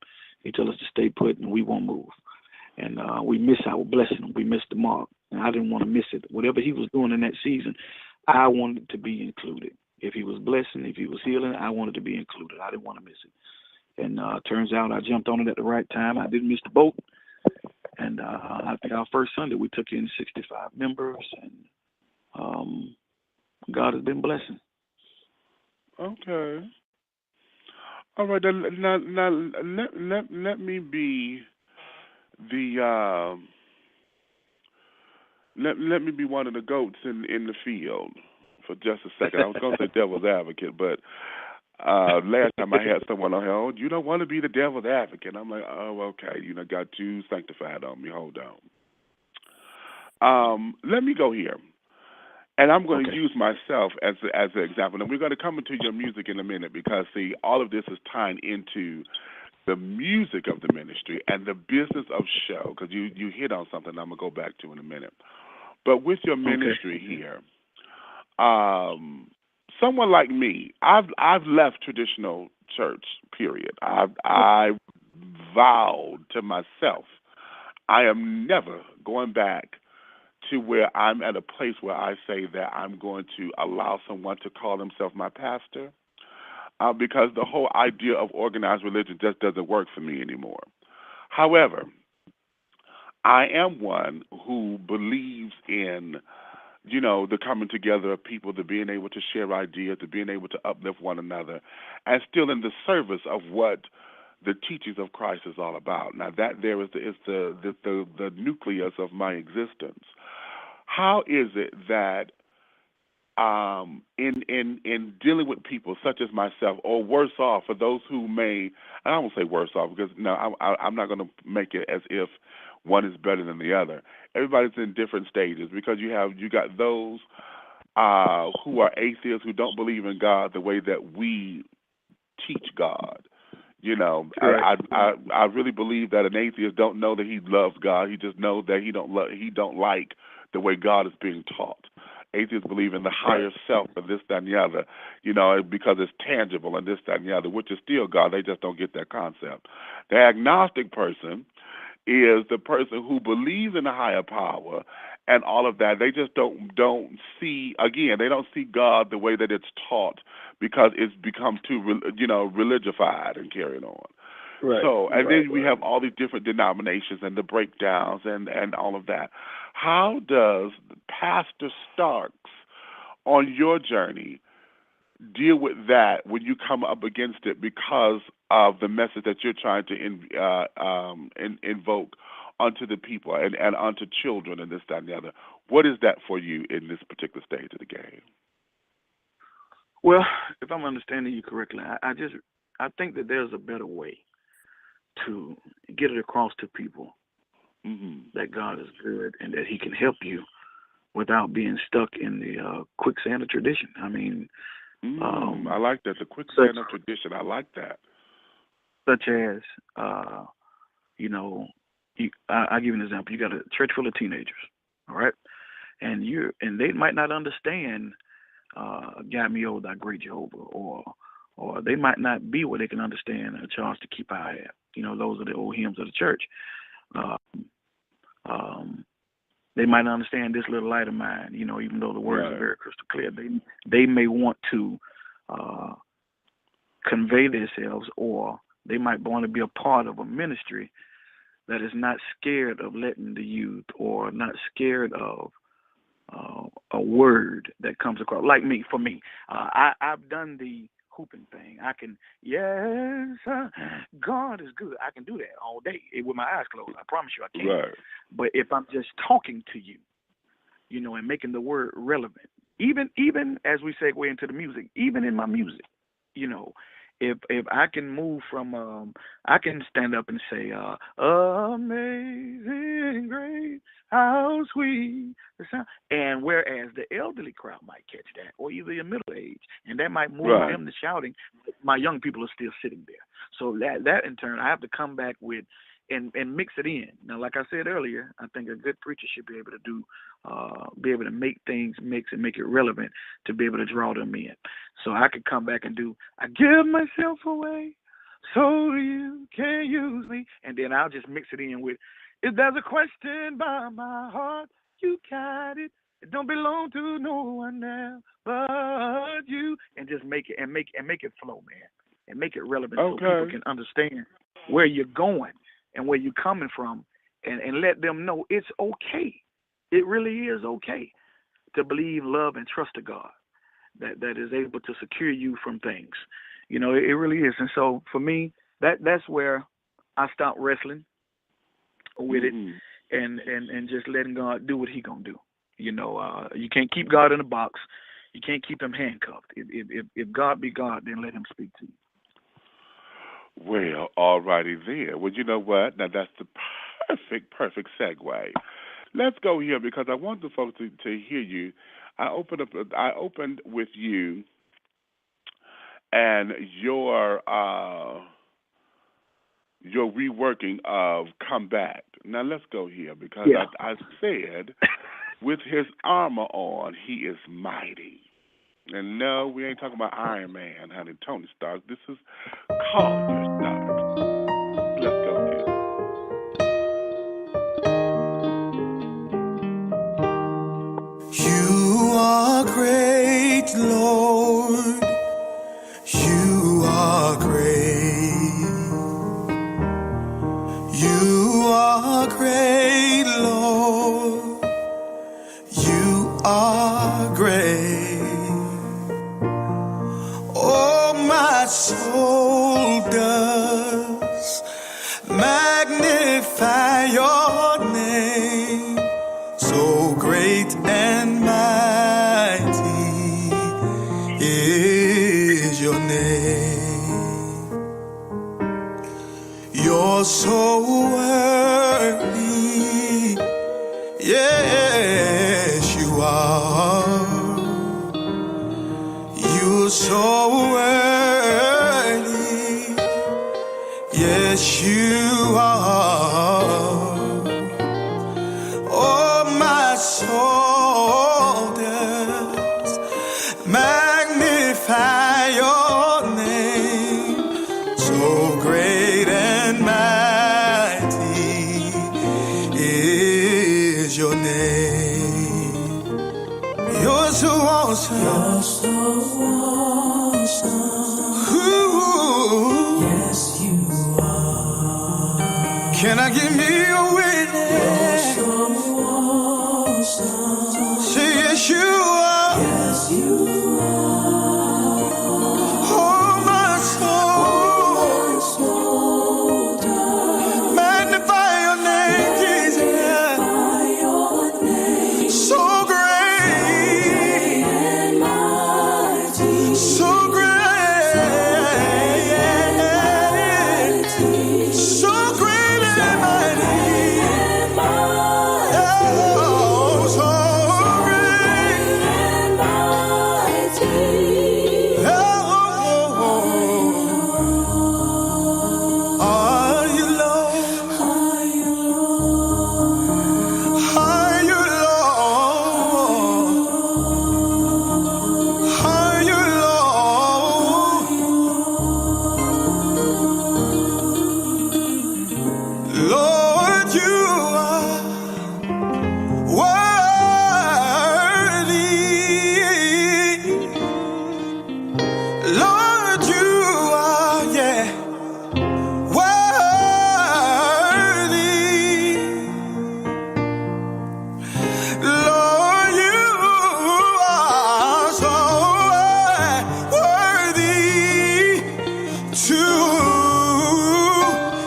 He tell us to stay put and we won't move. And we miss our blessing. We miss the mark. And I didn't want to miss it. Whatever he was doing in that season, I wanted to be included. If he was blessing, if he was healing, I wanted to be included. I didn't want to miss it. And turns out I jumped on it at the right time. I didn't miss the boat. And I think our first Sunday we took in 65 members, and God has been blessing. Okay. All right. Now let me be the let me be one of the goats in the field for just a second. I was going to say devil's advocate, but last time I had someone on here, oh, you don't want to be the devil's advocate. I'm like, oh, okay, got too sanctified on me. Hold on. Let me go here. And I'm going to use myself as an example. And we're going to come into your music in a minute because, see, all of this is tying into the music of the ministry and the business of show, because you hit on something I'm going to go back to in a minute. But with your ministry here, someone like me, I've left traditional church, period. I vowed to myself I am never going back to where I'm at a place where I say that I'm going to allow someone to call himself my pastor, because the whole idea of organized religion just doesn't work for me anymore. However, I am one who believes in, the coming together of people, to being able to share ideas, to being able to uplift one another, and still in the service of what the teachings of Christ is all about. Now, that there is the nucleus of my existence. How is it that in dealing with people such as myself, or worse off for those who may, and I won't say worse off because I'm not going to make it as if one is better than the other. Everybody's in different stages because you got those who are atheists who don't believe in God the way that we teach God. You know, right. I really believe that an atheist don't know that he loves God. He just knows that he don't like the way God is being taught. Atheists believe in the higher self and this, that, and the other, you know, because it's tangible and this, that, and the other, which is still God. They just don't get that concept. The agnostic person is the person who believes in a higher power and all of that. They just don't see, again, they don't see God the way that it's taught because it's become too, religified and carried on. Right. So, and then we have all these different denominations and the breakdowns and all of that. How does Pastor Starks, on your journey, deal with that when you come up against it because of the message that you're trying to invoke onto the people and onto children and this, that, and the other? What is that for you in this particular stage of the game? Well, if I'm understanding you correctly, I think that there's a better way to get it across to people that God is good and that he can help you without being stuck in the quicksand of tradition. I mean, I like that, the quicksand of tradition. I like that. Such as, I'll give you an example. You got a church full of teenagers, all right? And they might not understand "Guide Me, O Thy Great Jehovah," or they might not be where they can understand a charge to keep eye at. Those are the old hymns of the church. They might not understand "This Little Light of Mine," even though the words are very crystal clear. They may want to convey themselves, or they might want to be a part of a ministry that is not scared of letting the youth, or not scared of a word that comes across. Like me, for me, I've done the hooping thing. I can, God is good. I can do that all day with my eyes closed. I promise you I can. Right. But if I'm just talking to you, and making the word relevant, even as we segue into the music, even in my music, if I can move from, I can stand up and say, "Amazing Grace, how sweet the sound," and whereas the elderly crowd might catch that, or either your middle age, and that might move them to shouting, my young people are still sitting there. So that in turn, I have to come back with and mix it in. Now, like I said earlier, I think a good preacher should be able to be able to make things mix and make it relevant to be able to draw them in. So I could come back and do, "I give myself away so you can use me," and then I'll just mix it in with, "If there's a question by my heart, you got it. It don't belong to no one else but you," and just make it make it flow, man, and make it relevant so people can understand where you're going and where you're coming from, and let them know it's okay. It really is okay to believe, love, and trust a God that is able to secure you from things. It really is. And so for me, that's where I stopped wrestling with it and just letting God do what he gonna do. You can't keep God in a box. You can't keep him handcuffed. If God be God, then let him speak to you. Well, all righty then. Well, you know what? Now, that's the perfect segue. Let's go here because I want the folks to hear you. I opened with you and your reworking of "Come Back." Now, let's go here because I said, with his armor on, he is mighty. And no, we ain't talking about Iron Man, honey, Tony Stark. This is Collier Starks. Let's go here. You are great, Lord. You are great. You are great, Lord. You are great. My soul does magnify your name, so great and mighty. You're so worthy. Yes, you are. You're so worthy. Yes, you are. Oh, my soul does magnify your name. So great and mighty is your name. You're so awesome. You're so awesome. Ooh. Yes, you are. Can I give me a witness? You're so awesome. Say yes, you are. Yes, you are. Oh, my soul does magnify your name, Jesus. So great and mighty. So great. So great and mighty. Oh, so great and mighty. Are you Lord? Are you Lord? Are you Lord? Are you Lord? Lord, you are worthy. Lord, you are, yeah, worthy. Lord, you are so worthy to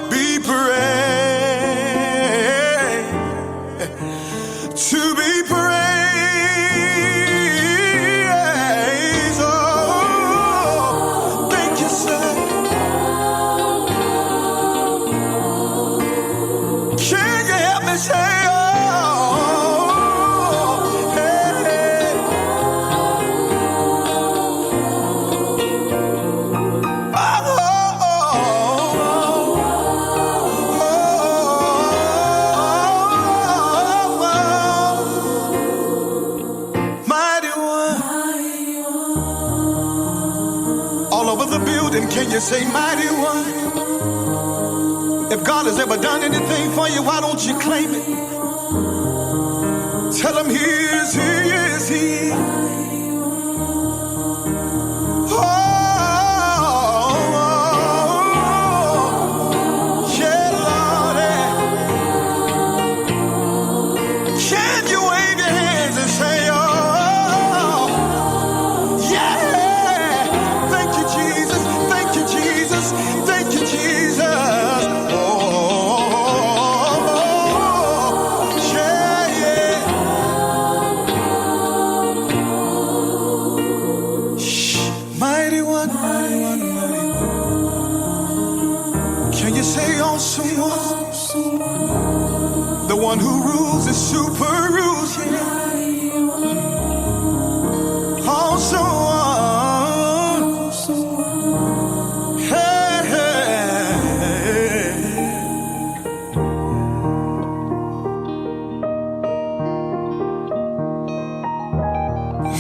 be praised. To be praised. Oh, thank you, sir. Can you help me say, oh, hey. Mighty one. All over the building, can you say mighty one? If God has ever done anything for you, why don't you claim it? Tell him he is, he is, he. Oh, yeah, Lord. Can you wave your hands and say, oh, yeah. Thank you, Jesus. Thank you, Jesus. Thank you, Jesus. Oh, yeah, yeah. Shh. Mighty one, mighty one, mighty one. Can you say awesome one? The one who rules is super rules, yeah. Awesome one. Hey, hey.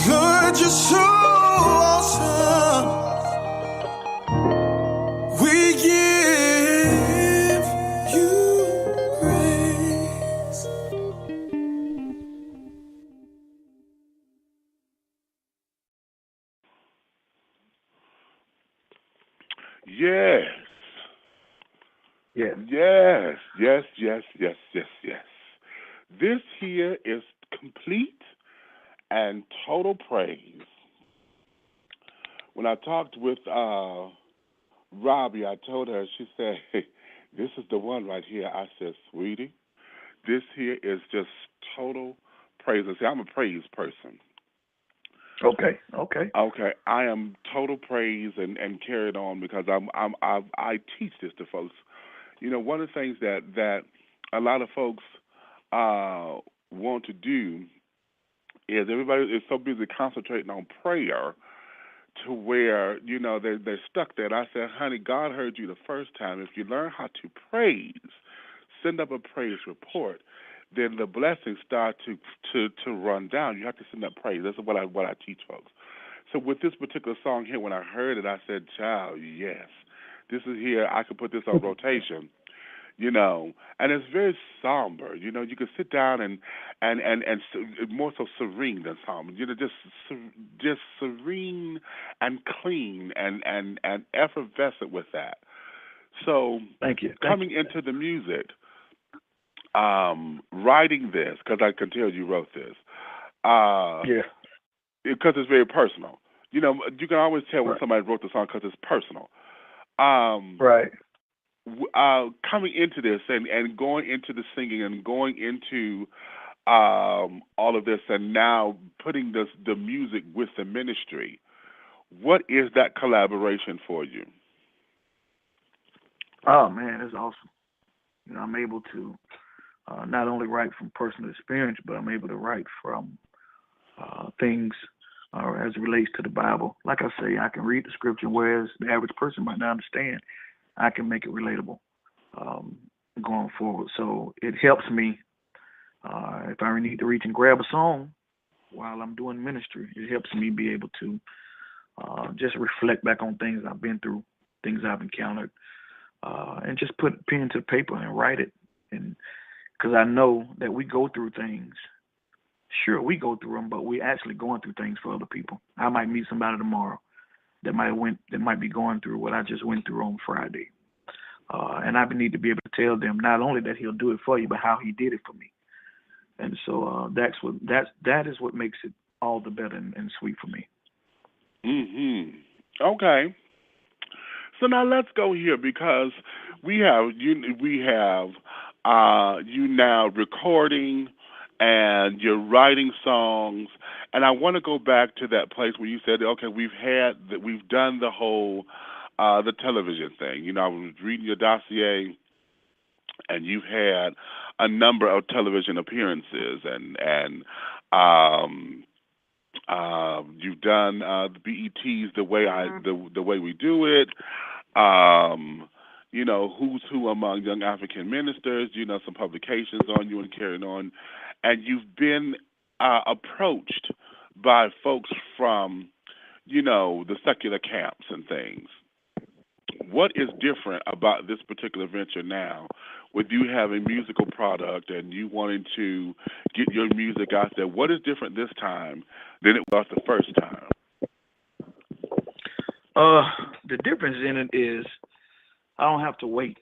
Lord, you're so awesome. We give you praise. Yes. Yes. Yes. Yes, yes, yes, yes, yes. This here is complete and total praise. When I talked with Robbie, I told her, she said, hey, this is the one right here. I said, sweetie, this here is just total praise. And see, I'm a praise person. Okay. Okay, I am total praise and carried on because I teach this to folks. one of the things that a lot of folks want to do is everybody is so busy concentrating on prayer to where, they're stuck there. And I said, honey, God heard you the first time. If you learn how to praise, send up a praise report, then the blessings start to run down. You have to send up praise. That's what I teach folks. So with this particular song here, when I heard it, I said, child, yes, this is here. I could put this on rotation. And it's very somber. You can sit down and more so serene than somber. Just serene and clean and effervescent with that. So, thank you. Coming into the music, writing this, because I can tell you wrote this. Because it's very personal. You can always tell when somebody wrote the song because it's personal. Right. Coming into this and going into the singing and going into all of this and now putting the music with the ministry, what is that collaboration for you? Oh, man, it's awesome. I'm able to not only write from personal experience, but I'm able to write from things as it relates to the Bible. Like I say, I can read the scripture, whereas the average person might not understand. I can make it relatable going forward. So it helps me if I need to reach and grab a song while I'm doing ministry. It helps me be able to just reflect back on things I've been through, things I've encountered, and just put pen to paper and write it. And because I know that we go through things. Sure, we go through them, but we're actually going through things for other people. I might meet somebody tomorrow that might be going through what I just went through on Friday. And I need to be able to tell them not only that he'll do it for you, but how he did it for me. And so that is what makes it all the better and sweet for me. Okay. So now let's go here because we have you now recording and you're writing songs, and I want to go back to that place where you said, okay, we've done the whole the television thing. I was reading your dossier, and you've had a number of television appearances, and you've done the BETs the way we do it. Who's who among young African ministers. Some publications on you and carrying on. And you've been approached by folks from, the secular camps and things. What is different about this particular venture now with you having musical product and you wanting to get your music out there? What is different this time than it was the first time? The difference in it is I don't have to wait.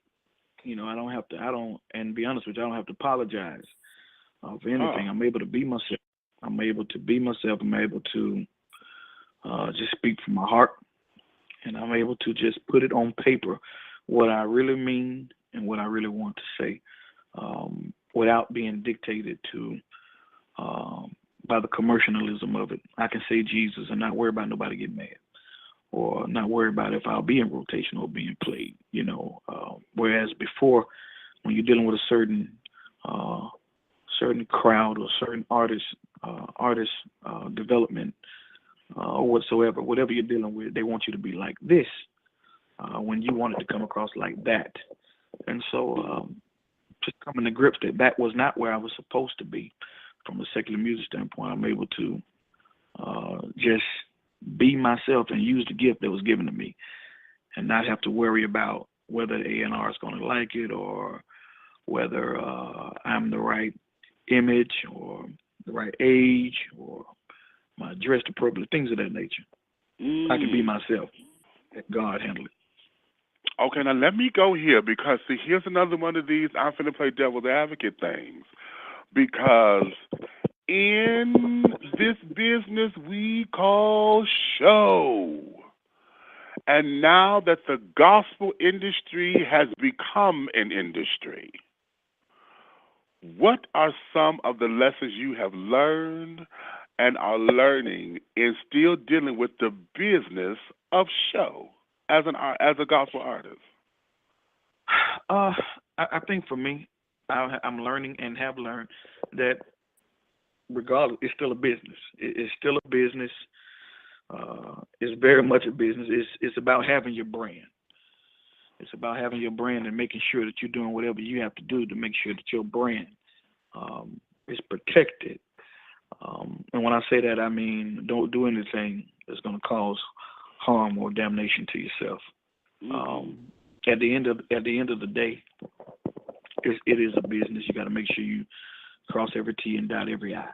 And be honest with you, I don't have to apologize for anything. I'm able to be myself. I'm able to just speak from my heart, and I'm able to just put it on paper, what I really mean and what I really want to say, without being dictated to by the commercialism of it. I can say Jesus and not worry about nobody getting mad, or not worry about if I'll be in rotation or being played, whereas before, when you're dealing with a certain crowd or certain artist development or whatsoever, whatever you're dealing with, they want you to be like this when you wanted to come across like that. And so just coming to grips that was not where I was supposed to be from a secular music standpoint. I'm able to just be myself and use the gift that was given to me and not have to worry about whether the A&R is going to like it or whether I'm the right image or the right age or my dressed appropriately, things of that nature. I can be myself and God handle it. Okay, now let me go here because, see, here's another one of these I'm finna play devil's advocate things because in this business we call show, and now that the gospel industry has become an industry, what are some of the lessons you have learned and are learning in still dealing with the business of show as a gospel artist? I think for me, I'm learning and have learned that regardless, it's still a business. It's still a business. It's very much a business. It's about having your brand. It's about having your brand and making sure that you're doing whatever you have to do to make sure that your brand is protected. And when I say that, I mean don't do anything that's going to cause harm or damnation to yourself. At the end of the day, it is a business. You got to make sure you cross every T and dot every I.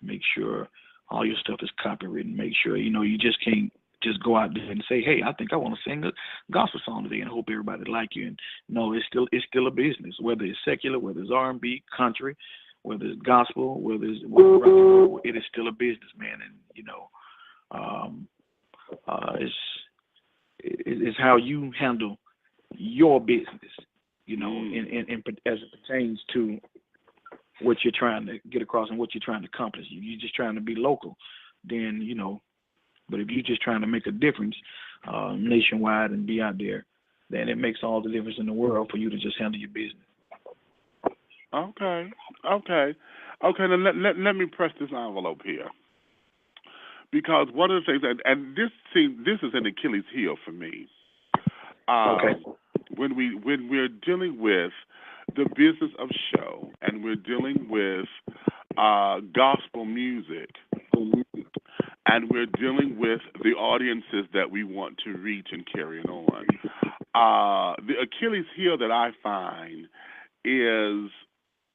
Make sure all your stuff is copywritten. Make sure you just can't just go out there and say, "Hey, I think I want to sing a gospel song today and hope everybody like you." And no, it's still a business. Whether it's secular, whether it's R&B, country, whether it's gospel, whether it's rock and roll, it is still a business, man. And it's how you handle your business, and as it pertains to what you're trying to get across and what you're trying to accomplish. You're just trying to be local, then, but if you're just trying to make a difference nationwide and be out there, then it makes all the difference in the world for you to just handle your business. Okay. Now let me press this envelope here, because one of the things, and this is an Achilles heel for me. Okay. When we're dealing with the business of show, and we're dealing with gospel music, and we're dealing with the audiences that we want to reach and carry on, the Achilles heel that I find is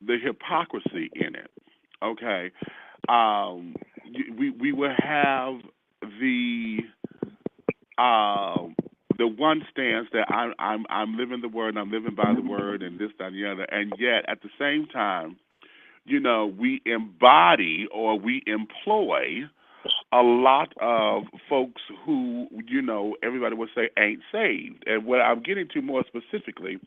the hypocrisy in it. Okay, we will have the one stance that I'm living the word, and I'm living by the word, and this, that, and the other, and yet at the same time, we embody or we employ a lot of folks who, everybody would say ain't saved. And what I'm getting to more specifically,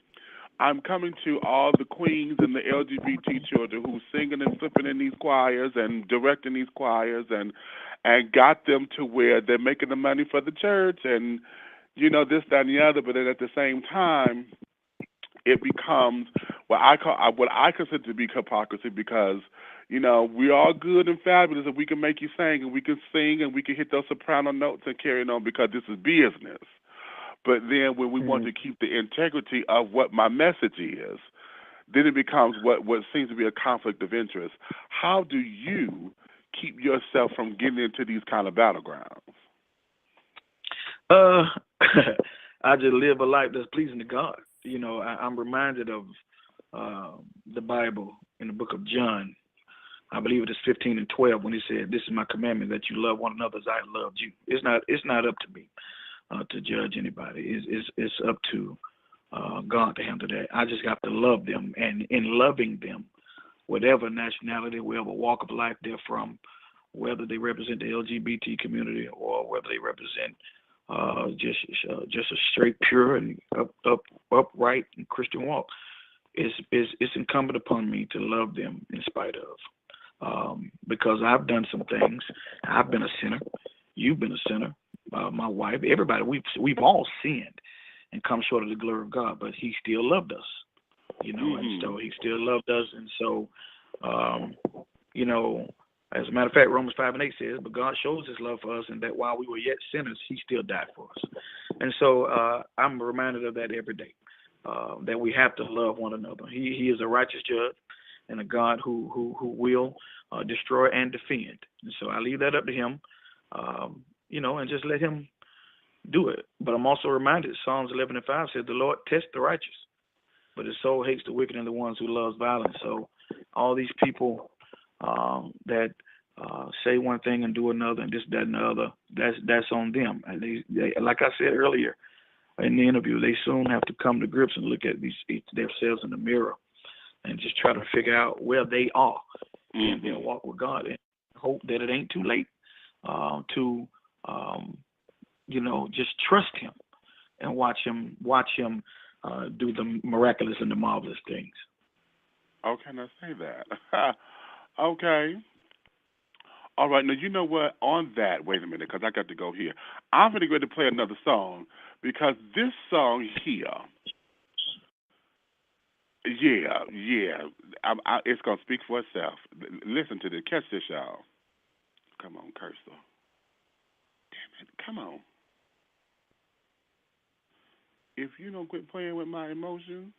I'm coming to all the queens and the LGBT children who's singing and flipping in these choirs and directing these choirs and got them to where they're making the money for the church and, this, that, and the other. But then at the same time, it becomes what I consider to be hypocrisy, because, we're all good and fabulous if we can make you sing and we can sing and we can hit those soprano notes and carry on because this is business. But then when we want to keep the integrity of what my message is, then it becomes what seems to be a conflict of interest. How do you keep yourself from getting into these kind of battlegrounds? I just live a life that's pleasing to God. I'm reminded of the Bible in the book of John. I believe it is 15 and 12 when he said, "This is my commandment, that you love one another as I loved you." It's not up to me to judge anybody. It's up to God to handle that. I just have to love them, and in loving them, whatever nationality, whatever walk of life they're from, whether they represent the LGBT community or whether they represent just a straight, pure, and upright and Christian walk, it's incumbent upon me to love them in spite of. Because I've done some things. I've been a sinner. You've been a sinner. My wife, everybody, we've all sinned and come short of the glory of God, but he still loved us, and so he still loved us. And so, as a matter of fact, Romans 5 and 8 says, "But God shows his love for us, and that while we were yet sinners, he still died for us." And so I'm reminded of that every day, that we have to love one another. He is a righteous judge and a God who will destroy and defend. And so I leave that up to him, and just let him do it. But I'm also reminded, Psalms 11 and 5 says, "The Lord tests the righteous, but his soul hates the wicked and the ones who loves violence." So all these people that say one thing and do another and this, that, and the other, that's on them. And they, like I said earlier in the interview, they soon have to come to grips and look at themselves in the mirror and just try to figure out where they are in their walk with God, and hope that it ain't too late to just trust him and watch him do the miraculous and the marvelous things. Oh, can I say that? Okay. All right. Now, you know what? On that, wait a minute, because I got to go here. I'm going to go to play another song, because this song here, Yeah. It's going to speak for itself. Listen to this. Catch this, y'all. Come on, Cursor. Damn it. Come on. If you don't quit playing with my emotions.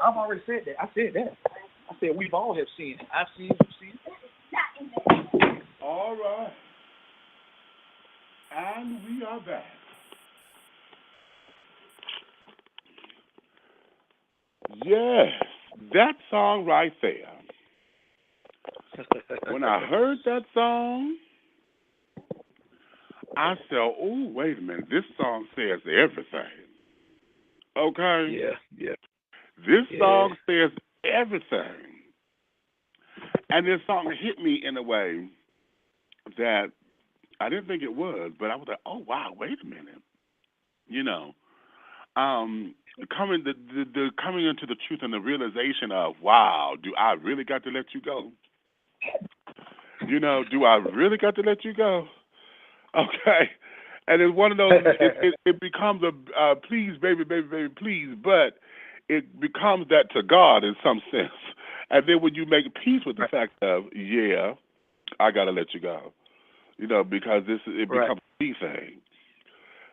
I've already said that. I said that. I said we've all have seen it. I've seen it. You've seen it. All right. And we are back. Yes, that song right there. When I heard that song, I said, oh, wait a minute. This song says everything. Okay? Yeah. This song says everything. And this song hit me in a way that I didn't think it would, but I was like, oh, wow, wait a minute. You know, coming into the truth and the realization of, wow, do I really got to let you go? You know, do I really got to let you go? Okay. And it's one of those, it becomes a please, baby, baby, baby, please, but it becomes that to God in some sense. And then when you make peace with the fact of, yeah, I got to let you go, you know, because it becomes a peace thing.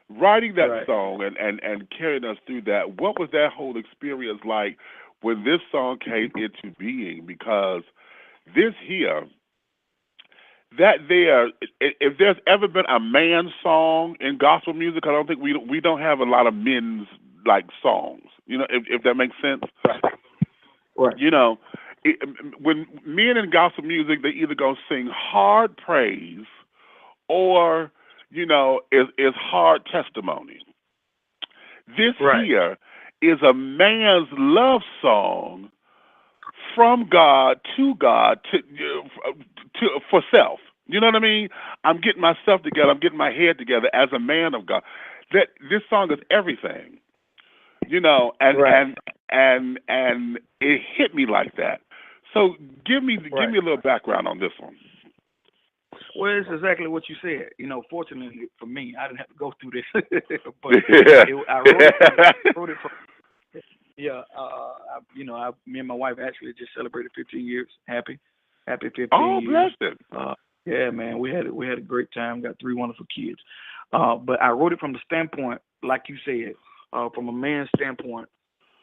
Writing that song and carrying us through that, what was that whole experience like when this song came into being? Because this here, if there's ever been a man song in gospel music, I don't think we don't have a lot of men's like songs. You know, if that makes sense. Right. You know, when men in gospel music, they either gonna sing hard praise or, you know, is hard testimony. This here is a man's love song from God to for self. You know what I mean? I'm getting myself together. I'm getting my head together as a man of God. That this song is everything. You know, and it hit me like that. So give me a little background on this one. Well, it's exactly what you said. You know, fortunately for me, I didn't have to go through this. But I wrote it from. Yeah, me and my wife actually just celebrated 15 years. Happy 15 years. Oh, bless it. Yeah, man, we had a great time. Got 3 wonderful kids. But I wrote it from the standpoint, like you said, from a man's standpoint,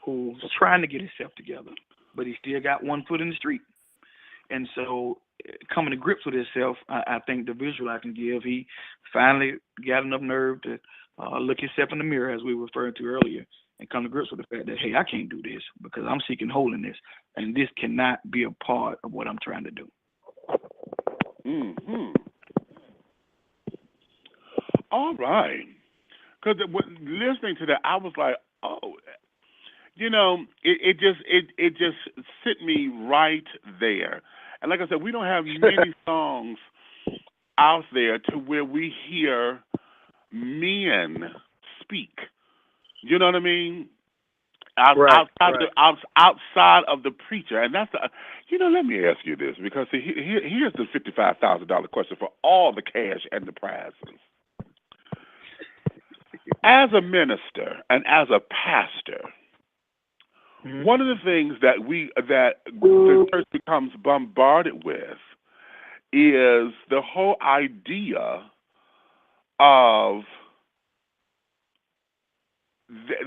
who's trying to get himself together, but he still got one foot in the street. And so, coming to grips with himself, I think the visual I can give, he finally got enough nerve to look himself in the mirror, as we were referring to earlier, and come to grips with the fact that, hey, I can't do this because I'm seeking holiness, and this cannot be a part of what I'm trying to do. Mm-hmm. All right. Because listening to that, I was like, oh, you know, it just sit me right there. And like I said, we don't have many songs out there to where we hear men speak. You know what I mean? Outside of the preacher, and that's let me ask you this, because here's the $55,000 question for all the cash and the prizes. As a minister and as a pastor, one of the things that the church becomes bombarded with is the whole idea of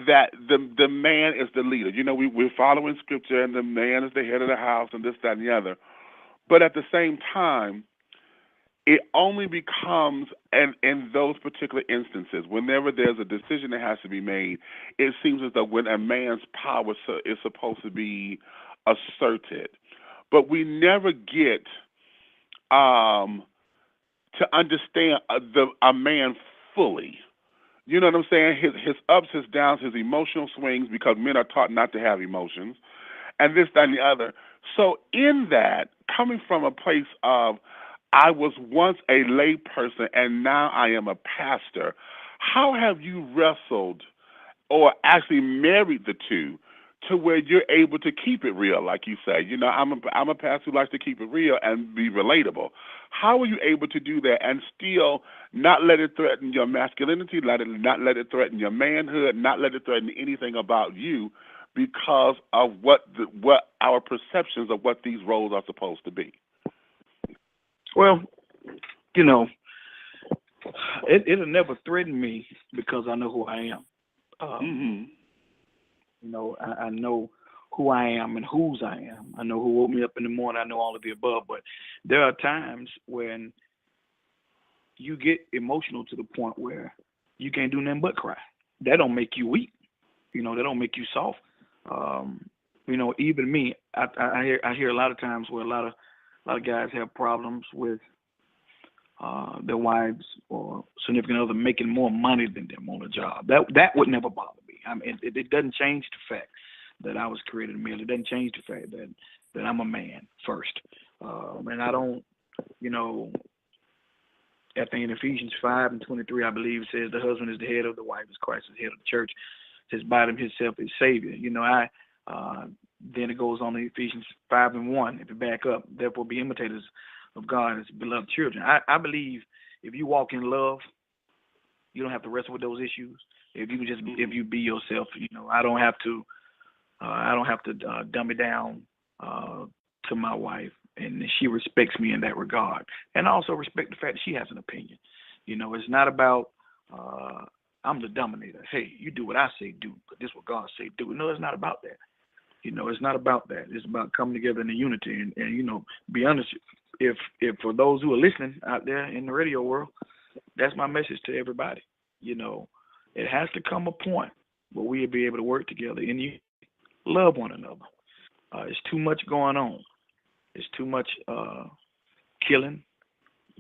that the man is the leader. You know, we're following scripture, and the man is the head of the house, and this, that, and the other. But at the same time, it only becomes, and in those particular instances, whenever there's a decision that has to be made, it seems as though when a man's power is supposed to be asserted. But we never get to understand a man fully. You know what I'm saying? His ups, his downs, his emotional swings, because men are taught not to have emotions, and this, that, and the other. So in that, coming from a place of, I was once a lay person and now I am a pastor, how have you wrestled or actually married the two to where you're able to keep it real, like you say? You know, I'm a pastor who likes to keep it real and be relatable. How are you able to do that and still not let it threaten your masculinity, not let it threaten your manhood, not let it threaten anything about you because of what our perceptions of what these roles are supposed to be? Well, you know, it'll never threaten me because I know who I am. You know, I know who I am and whose I am. I know who woke me up in the morning. I know all of the above. But there are times when you get emotional to the point where you can't do nothing but cry. That don't make you weak. You know, that don't make you soft. You know, even me, I hear a lot of times where a lot of guys have problems with their wives or significant other making more money than them on a job. That would never bother me. I mean, it doesn't change the fact that I was created male. It doesn't change the fact that I'm a man first. And I don't, I think in Ephesians 5:23, I believe, it says the husband is the head of the wife, as Christ is the head of the church. His body himself is Savior. Then it goes on to Ephesians 5:1. If you back up, therefore be imitators of God as beloved children. I believe if you walk in love, you don't have to wrestle with those issues. If you be yourself, I don't have to dumb it down to my wife, and she respects me in that regard, and I also respect the fact that she has an opinion. It's not about I'm the dominator. Hey, you do what I say do, but this is what God say do. No, it's not about that. It's not about that. It's about coming together in a unity. And be honest, if for those who are listening out there in the radio world, that's my message to everybody. It has to come a point where we'll be able to work together and you love one another. It's too much going on. It's too much killing,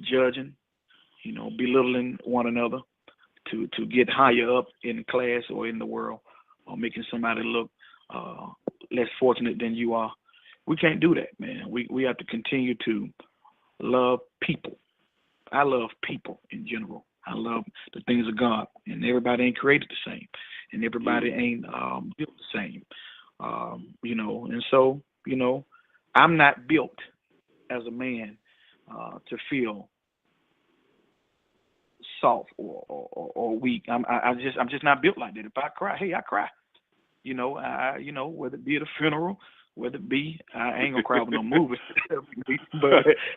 judging, belittling one another to get higher up in class or in the world, or making somebody look less fortunate than you are. We can't do that, man. We have to continue to love people. I love people in general. I love the things of God, and everybody ain't created the same, and everybody ain't built the same, and so, I'm not built as a man to feel soft or weak. I'm just not built like that. If I cry, hey, I cry. Whether it be at a funeral, whether it be, I ain't gonna cry with no movie.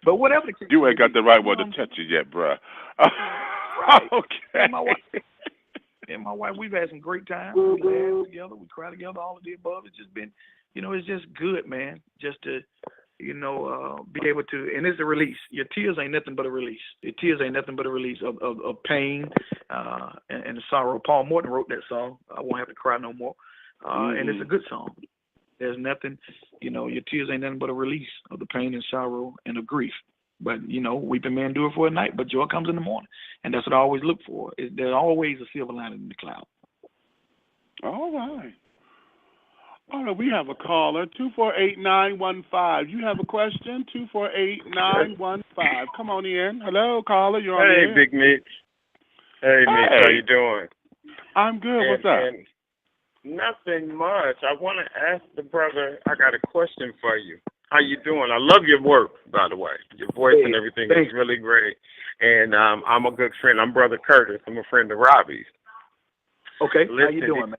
but whatever the case. You ain't got the right one to touch it yet, bruh. Right. Okay. And my wife, we've had some great times. We laugh together, we cry together, all of the above. It's just been, it's just good, man. Just to, be able to, and it's a release. Your tears ain't nothing but a release. Your tears ain't nothing but a release of pain and the sorrow. Paul Morton wrote that song, I Won't Have to Cry No More. And it's a good song. There's nothing, your tears ain't nothing but a release of the pain and sorrow and of grief. But, weeping may endure for a night, but joy comes in the morning. And that's what I always look for. There's always a silver lining in the cloud. All right. We have a caller, 248-915. You have a question? 248-915. Come on in. Hello, caller. You're on the air. Hey, Big Mitch. Hey, Mitch. How you doing? I'm good. What's up? Nothing much. I want to ask the brother, I got a question for you. How you doing? I love your work, by the way. Your voice and everything is really great. And I'm a good friend. I'm Brother Curtis. I'm a friend of Robbie's. Okay. How you doing, man?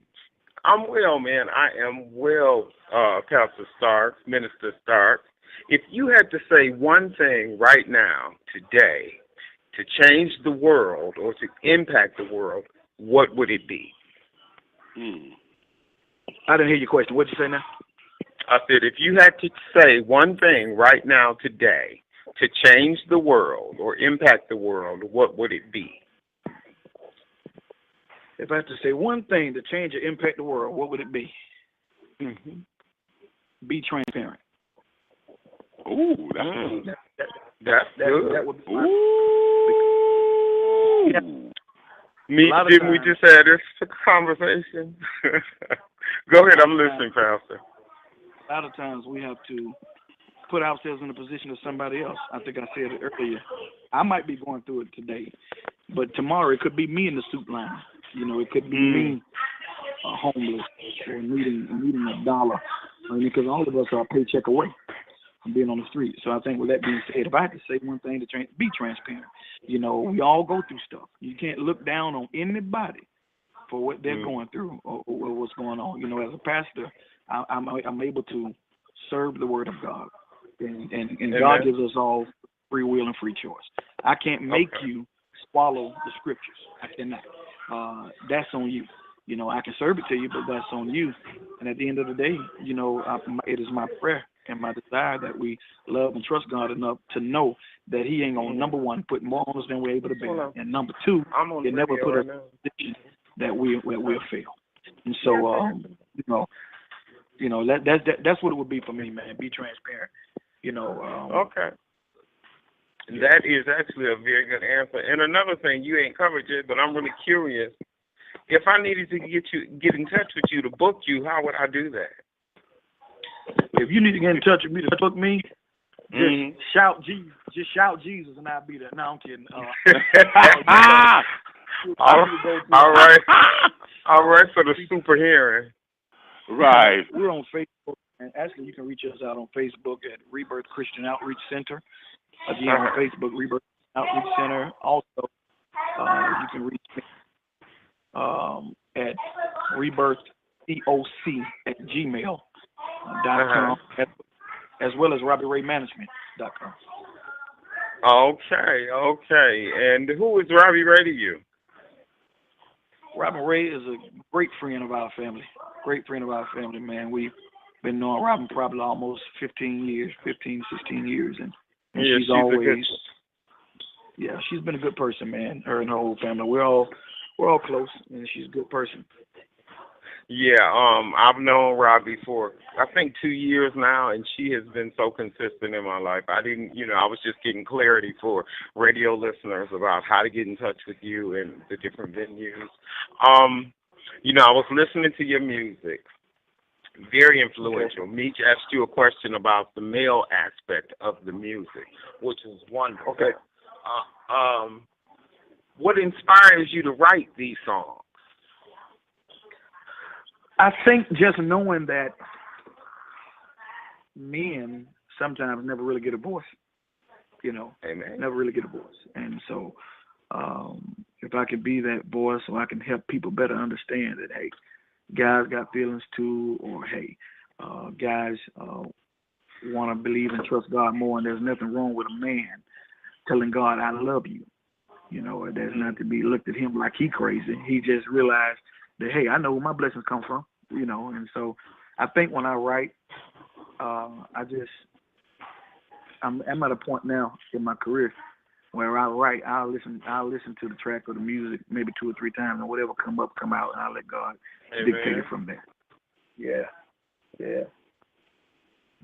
I'm well, man. I am well, Pastor Starks, Minister Starks. If you had to say one thing right now, today, to change the world or to impact the world, what would it be? I didn't hear your question. What did you say now? I said, if you had to say one thing right now today to change the world or impact the world, what would it be? If I had to say one thing to change or impact the world, what would it be? Mm-hmm. Be transparent. Ooh, that's good. That would be Didn't we just have this conversation? Go ahead, I'm listening, Pastor. A lot of times we have to put ourselves in the position of somebody else. I think I said it earlier. I might be going through it today, but tomorrow it could be me in the soup line. It could be me homeless or needing a dollar. Because all of us are a paycheck away from being on the street. So I think with that being said, if I had to say one thing, to be transparent. We all go through stuff. You can't look down on anybody for what they're going through or what's going on. As a pastor, I'm able to serve the word of God. And God gives us all free will and free choice. I can't make you swallow the scriptures. I cannot. That's on you. I can serve it to you, but that's on you. And at the end of the day, it is my prayer and my desire that we love and trust God enough to know that He ain't gonna, number one, put more on us than we're able to bear, and number two, He never put us in a position that we'll fail. And so, that's what it would be for me, man. Be transparent. Okay. That is actually a very good answer. And another thing you ain't covered yet, but I'm really curious. If I needed to get in touch with you to book you, how would I do that? If you need to get in touch with me to book me, just shout Jesus. Just shout Jesus, and I'll be there. No, I'm kidding. All right. All right for the super hearing. Right. We're on Facebook, and actually you can reach us out on Facebook at Rebirth Christian Outreach Center. Again, on Facebook, Rebirth Outreach Center. Also, you can reach me at rebirthcoc@gmail.com, as well as RobbieRayManagement.com. Okay. And who is Robbie Ray to you? Robbie Ray is a great friend of our family. Man. We've been knowing Robin probably almost 16 years, and she's always, she's been a good person, man. Her and her whole family. We're all close, and she's a good person. Yeah, I've known Robbie for I think 2 years now, and she has been so consistent in my life. I was just getting clarity for radio listeners about how to get in touch with you and the different venues. I was listening to your music. Very influential. Meech asked you a question about the male aspect of the music, which is wonderful. Okay. What inspires you to write these songs? I think just knowing that men sometimes never really get a voice, Amen. Never really get a voice. And so if I could be that voice, so I can help people better understand that, hey, guys got feelings too, or hey, guys want to believe and trust God more, and there's nothing wrong with a man telling God, I love you. There's not to be looked at him like he crazy. He just realized that, hey, I know where my blessings come from, and so I think when I write, I'm at a point now in my career where I write, I'll listen to the track or the music maybe 2 or 3 times, and whatever come out, and I'll let God dictate it from there. Yeah.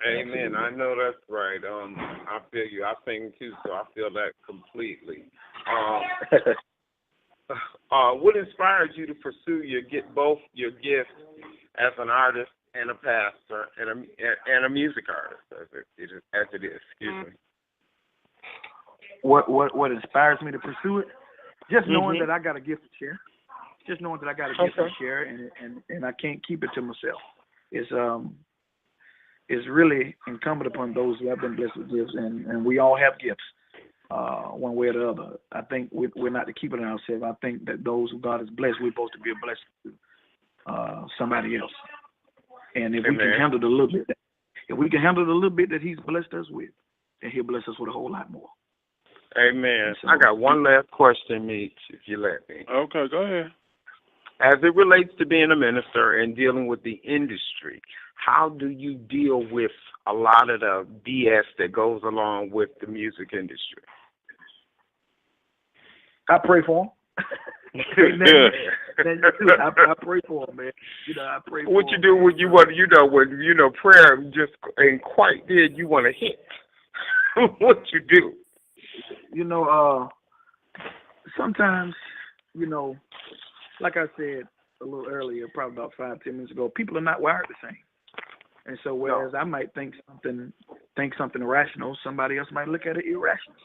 Amen. I know that's right. I feel you. I sing too, so I feel that completely. What inspired you to pursue both your gifts as an artist and a pastor and a music artist, as it is? Excuse me. What inspires me to pursue it? Just knowing that I got a gift to share. Just knowing that I got a gift to share, and I can't keep it to myself. It's really incumbent upon those who have been blessed with gifts, and we all have gifts, one way or the other. I think we're not to keep it in ourselves. I think that those who God has blessed, we're supposed to be a blessing to somebody else. And if we can handle the little bit, that He's blessed us with, then He'll bless us with a whole lot more. Amen. So, I got one last question, Meech, if you let me. Okay, go ahead. As it relates to being a minister and dealing with the industry, how do you deal with a lot of the BS that goes along with the music industry? I pray for them. I pray for them, man. I pray for what you do when you want, when prayer just ain't quite there, you want to hit. What you do? Sometimes, like I said a little earlier, probably about 5-10 minutes ago, people are not wired the same. And so whereas I might think something irrational, somebody else might look at it irrational.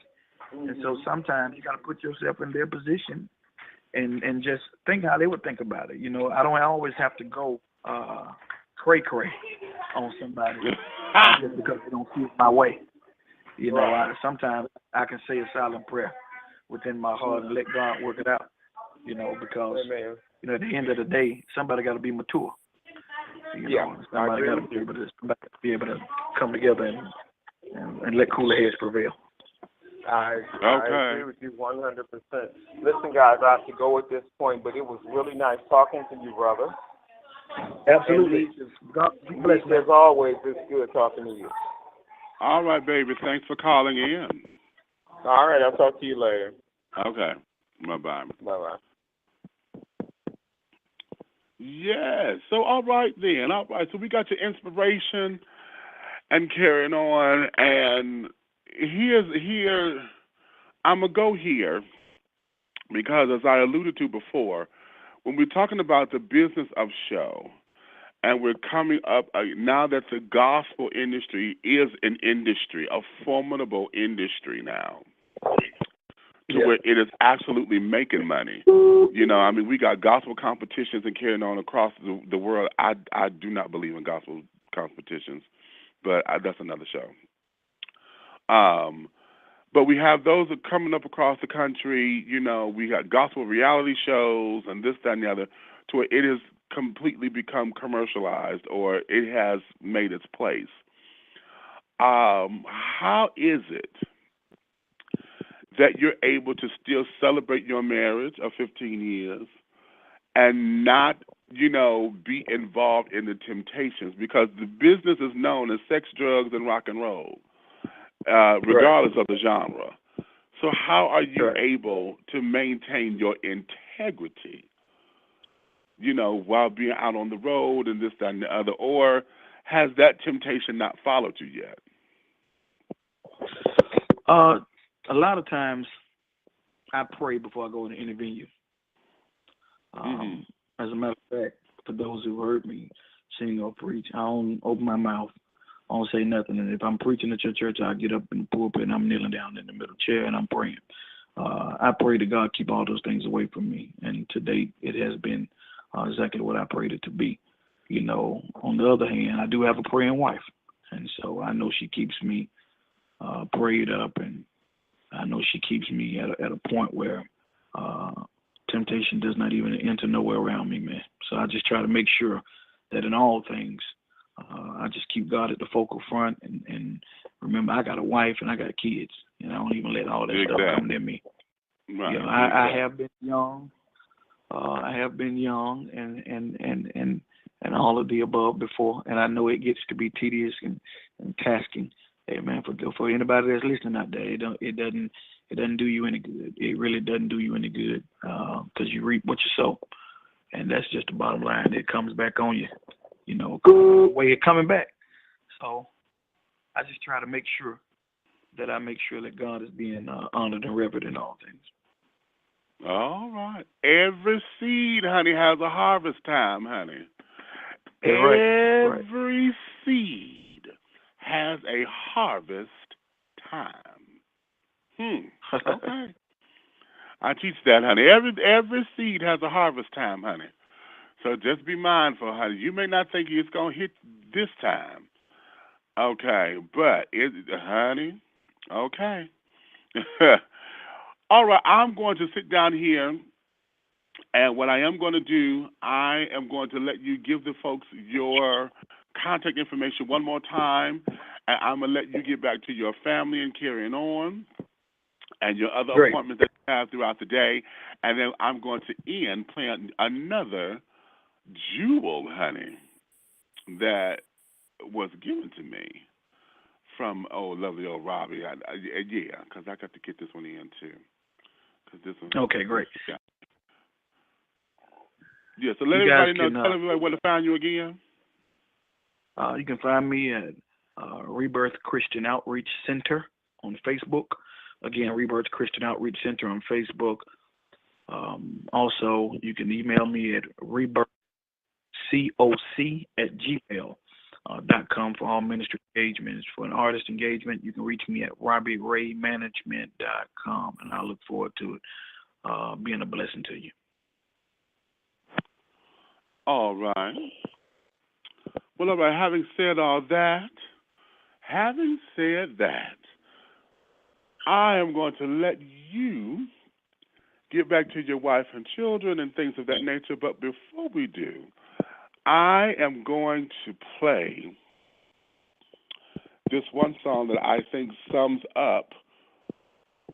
And so sometimes you got to put yourself in their position and just think how they would think about it. I don't always have to go cray-cray on somebody just because they don't see it my way. Sometimes I can say a silent prayer within my heart and let God work it out, because, at the end of the day, somebody got to be mature. Somebody got to be able to come together and let cooler heads prevail. I agree with you 100%. Listen, guys, I have to go at this point, but it was really nice talking to you, brother. Absolutely. God bless you. As always, it's good talking to you. All right, baby. Thanks for calling in. All right, I'll talk to you later. Okay. Bye-bye. Bye-bye. Yeah. So, all right then. All right. So we got your inspiration and carrying on. And here I'm going to go here because, as I alluded to before, when we're talking about the business of show, and we're coming up now that the gospel industry is an industry, a formidable industry now, to where it is absolutely making money. You know, I mean, we got gospel competitions and carrying on across the world. I do not believe in gospel competitions, but that's another show. But we have those that are coming up across the country. You know, we got gospel reality shows and this, that, and the other, to where it has completely become commercialized, or it has made its place. How is it that you're able to still celebrate your marriage of 15 years and not, you know, be involved in the temptations? Because the business is known as sex, drugs, and rock and roll, regardless of the genre. So how are you able to maintain your integrity, you know, while being out on the road and this, that, and the other? Or has that temptation not followed you yet? A lot of times I pray before I go to any venue. As a matter of fact, for those who heard me sing or preach, I don't open my mouth. I don't say nothing. And if I'm preaching at your church, I get up in the pulpit and I'm kneeling down in the middle chair and I'm praying. I pray to God keep all those things away from me. And to date, it has been exactly what I prayed it to be. You know, on the other hand, I do have a praying wife. And so I know she keeps me prayed up, and I know she keeps me at a point where temptation does not even enter nowhere around me, man. So I just try to make sure that in all things, I just keep God at the focal front, and remember, I got a wife and I got kids, and I don't even let all that stuff come near me. Right. You know, I have been young. I have been young and all of the above before, and I know it gets to be tedious and tasking. Hey man, for anybody that's listening out there, it doesn't do you any good. It really doesn't do you any good, because you reap what you sow, and that's just the bottom line. It comes back on you, you know, the way it's coming back. So I just try to make sure that God is being honored and revered in all things. All right. Every seed, honey, has a harvest time, honey. Every seed has a harvest time. Okay. I teach that, honey. Every seed has a harvest time, honey. So just be mindful, honey. You may not think it's going to hit this time. Okay. But, honey, okay. All right. I'm going to sit down here, and what I am going to do, I am going to let you give the folks your contact information one more time, and I'm going to let you get back to your family and carrying on and your other appointments that you have throughout the day. And then I'm going to end playing another jewel, honey, that was given to me from, lovely old Robbie. Yeah, because I got to get this one in, too. This one, okay, great. Yeah, so let everybody know. Tell everybody where to find you again. You can find me at Rebirth Christian Outreach Center on Facebook. Again, Rebirth Christian Outreach Center on Facebook. Also, you can email me at rebirthcoc@gmail.com for all ministry engagements. For an artist engagement, you can reach me at robbieraymanagement.com, and I look forward to it being a blessing to you. All right. Well, all right, having said that, I am going to let you get back to your wife and children and things of that nature. But before we do, I am going to play this one song that I think sums up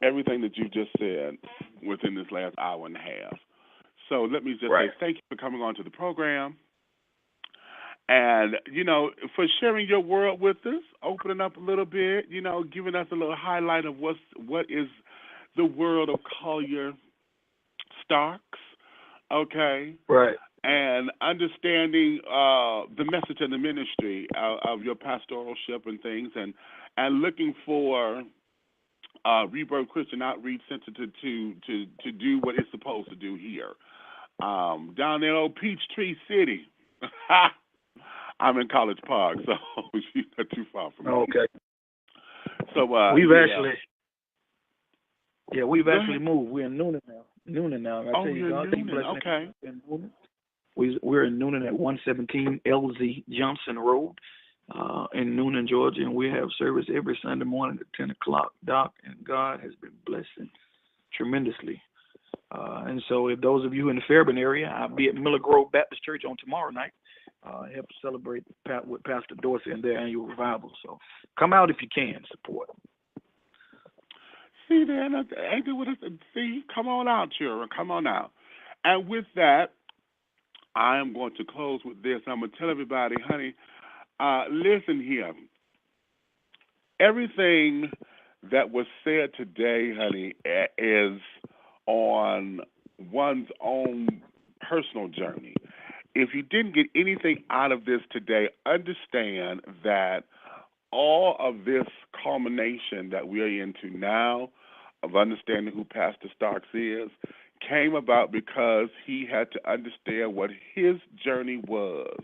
everything that you just said within this last hour and a half. So let me just say thank you for coming on to the program. And, you know, for sharing your world with us, opening up a little bit, you know, giving us a little highlight of what is the world of Collier Starks, okay? Right. And understanding the message and the ministry of your pastoralship and things, and looking for Rebirth Christian Outreach Center to do what it's supposed to do here. Down there in old Peachtree City. I'm in College Park, so she's not too far from me. Okay. So we've actually moved. We're in Noonan now. I tell you, you're God, in Noonan. Okay. In Noonan. We're in Noonan at 117 LZ Johnson Road in Noonan, Georgia, and we have service every Sunday morning at 10 o'clock, Doc, and God has been blessing tremendously. And so if those of you in the Fairburn area, I'll be at Miller Grove Baptist Church on tomorrow night, help celebrate with Pastor Dorsey and their annual revival. So come out if you can, support. See, then, ain't that what I said? See, come on out, children, come on out. And with that, I am going to close with this. I'm going to tell everybody, honey, listen here. Everything that was said today, honey, is on one's own personal journey. If you didn't get anything out of this today, understand that all of this culmination that we are into now of understanding who Pastor Starks is came about because he had to understand what his journey was.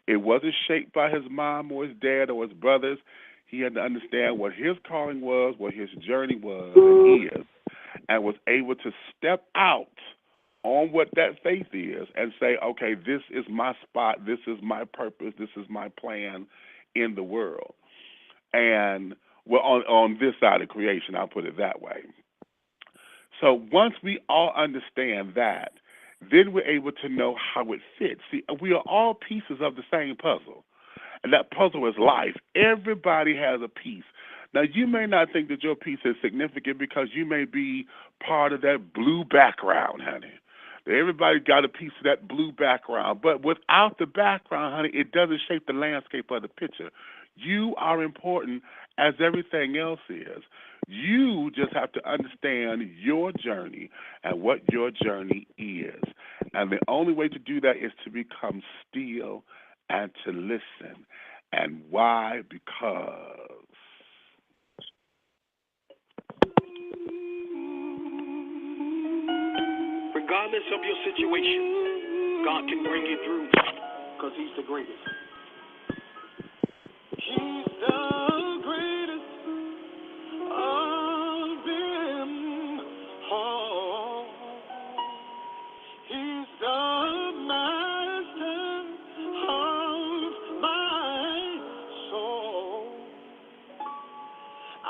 It wasn't shaped by his mom or his dad or his brothers. He had to understand what his calling was, what his journey was and is, and was able to step out on what that faith is and say, okay, this is my spot, this is my purpose, this is my plan in the world. And well, on this side of creation, I'll put it that way. So once we all understand that, then we're able to know how it fits. See, we are all pieces of the same puzzle, and that puzzle is life. Everybody has a piece. Now, you may not think that your piece is significant because you may be part of that blue background, honey. Everybody got a piece of that blue background, but without the background, honey, it doesn't shape the landscape of the picture. You are important as everything else is. You just have to understand your journey and what your journey is. And the only way to do that is to become still and to listen. And why? Because regardless of your situation, God can bring you through because He's the greatest. He's the greatest of them all. He's the master of my soul. I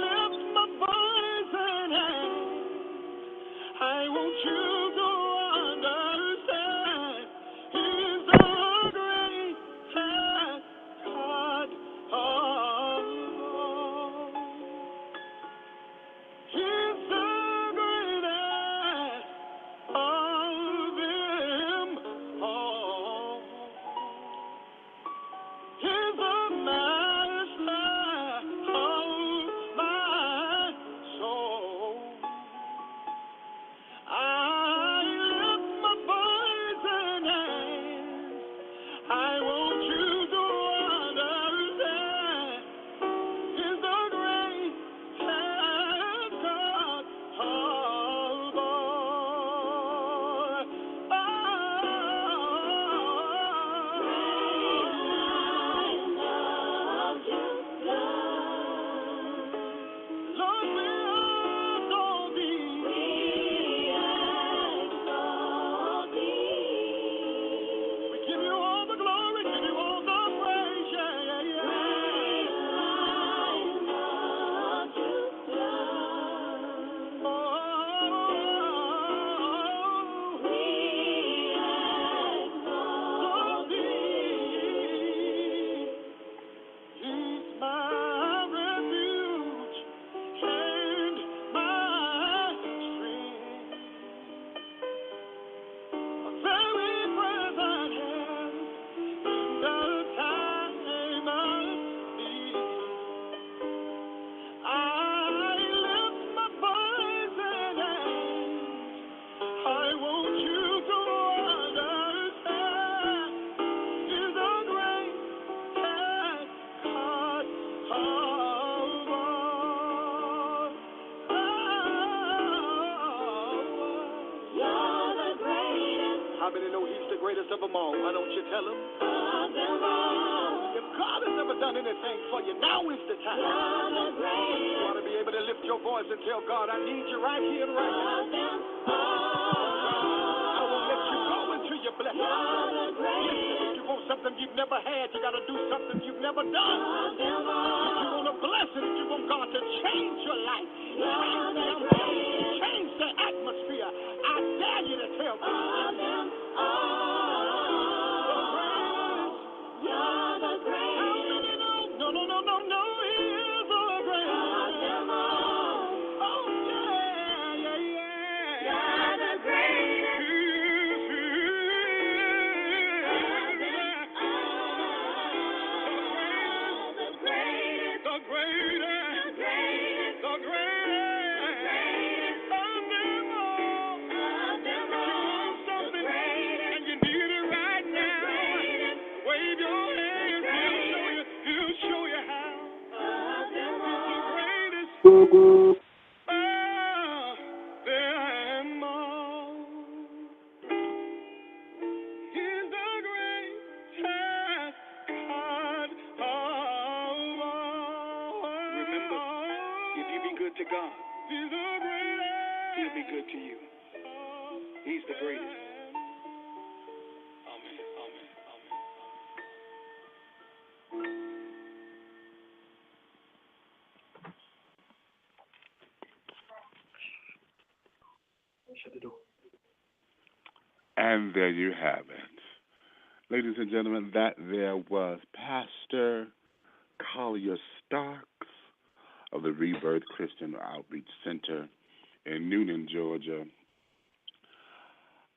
lift my voice and I want you to understand He's the greatest God of all. He's the greatest of them all. He's the master of my soul. I lift my voice and I want you to understand He's the greatest God of all. Lord, we adore Thee. We give You all the glory, give You all the praise, yeah, yeah, He's my refuge and my strength, a very present help in the time of need. I lift my voice and I want you to understand He's the greatest God of all. How many know he's the greatest of them all? Why don't you tell him? If God has never done anything for you, now is the time. You ought to be able to lift your voice and tell God, I need you right here and right now. I won't let you go until you bless me. Listen, if you want something you've never had, you got to do something you've never done. If you want a blessing, if you want God to change your life, change the atmosphere, I dare you to tell God. You're the greatest. No, he is the greatest. Oh, yeah. You're the greatest. The greatest. And you need it right now. Wave your hands. He'll show you how. The greatest. There more. He's the greatest God of all. Remember, if you be good to God, he's the greatest. He'll be good to you. He's the greatest. Amen. Shut the door. And there you have it. Ladies and gentlemen, that there was Pastor Collier Starks of the Rebirth Christian Outreach Center in Noonan, Georgia.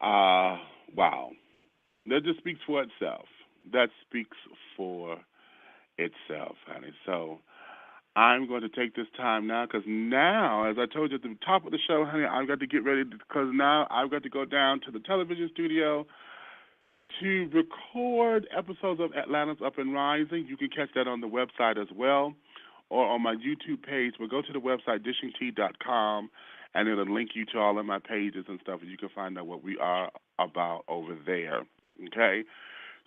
Wow. That just speaks for itself. That speaks for itself, honey. So I'm going to take this time now because now, as I told you at the top of the show, honey, I've got to get ready because now I've got to go down to the television studio to record episodes of Atlanta's Up and Rising. You can catch that on the website as well or on my YouTube page. But go to the website, dishingtea.com, and it'll link you to all of my pages and stuff, and you can find out what we are about over there, okay?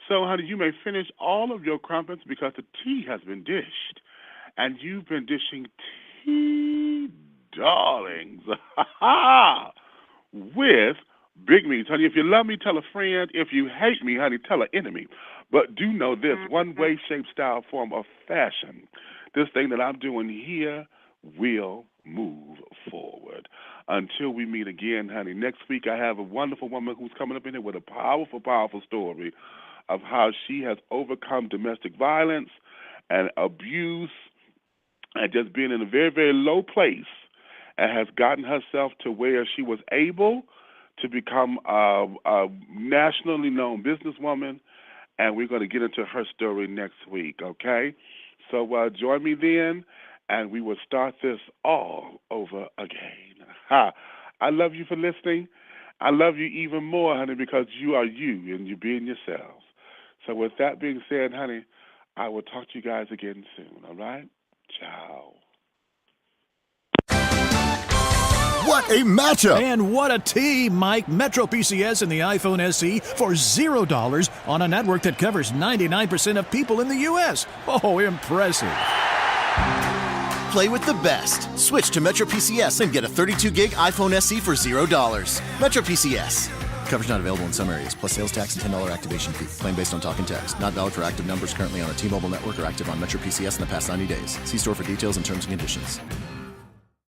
So, honey, you may finish all of your crumpets because the tea has been dished, and you've been dishing tea, darlings, with Big Meats. Honey, if you love me, tell a friend. If you hate me, honey, tell an enemy. But do know this, one way, shape, style, form of fashion, this thing that I'm doing here will move forward. Until we meet again, honey, next week I have a wonderful woman who's coming up in here with a powerful, powerful story of how she has overcome domestic violence and abuse and just being in a very, very low place and has gotten herself to where she was able to become a nationally known businesswoman, and we're going to get into her story next week, okay? So join me then, and we will start this all over again. I love you for listening. I love you even more, honey, because you are you, and you're being yourselves. So with that being said, honey, I will talk to you guys again soon, all right? Ciao. What a matchup! And what a team, Mike. Metro PCS and the iPhone SE for $0 on a network that covers 99% of people in the U.S. Oh, impressive. Play with the best. Switch to Metro PCS and get a 32-gig iPhone SE for $0. Metro PCS. Coverage not available in some areas, plus sales tax and $10 activation fee. Claim based on talk and text. Not valid for active numbers currently on a T-Mobile network or active on Metro PCS in the past 90 days. See store for details and terms and conditions.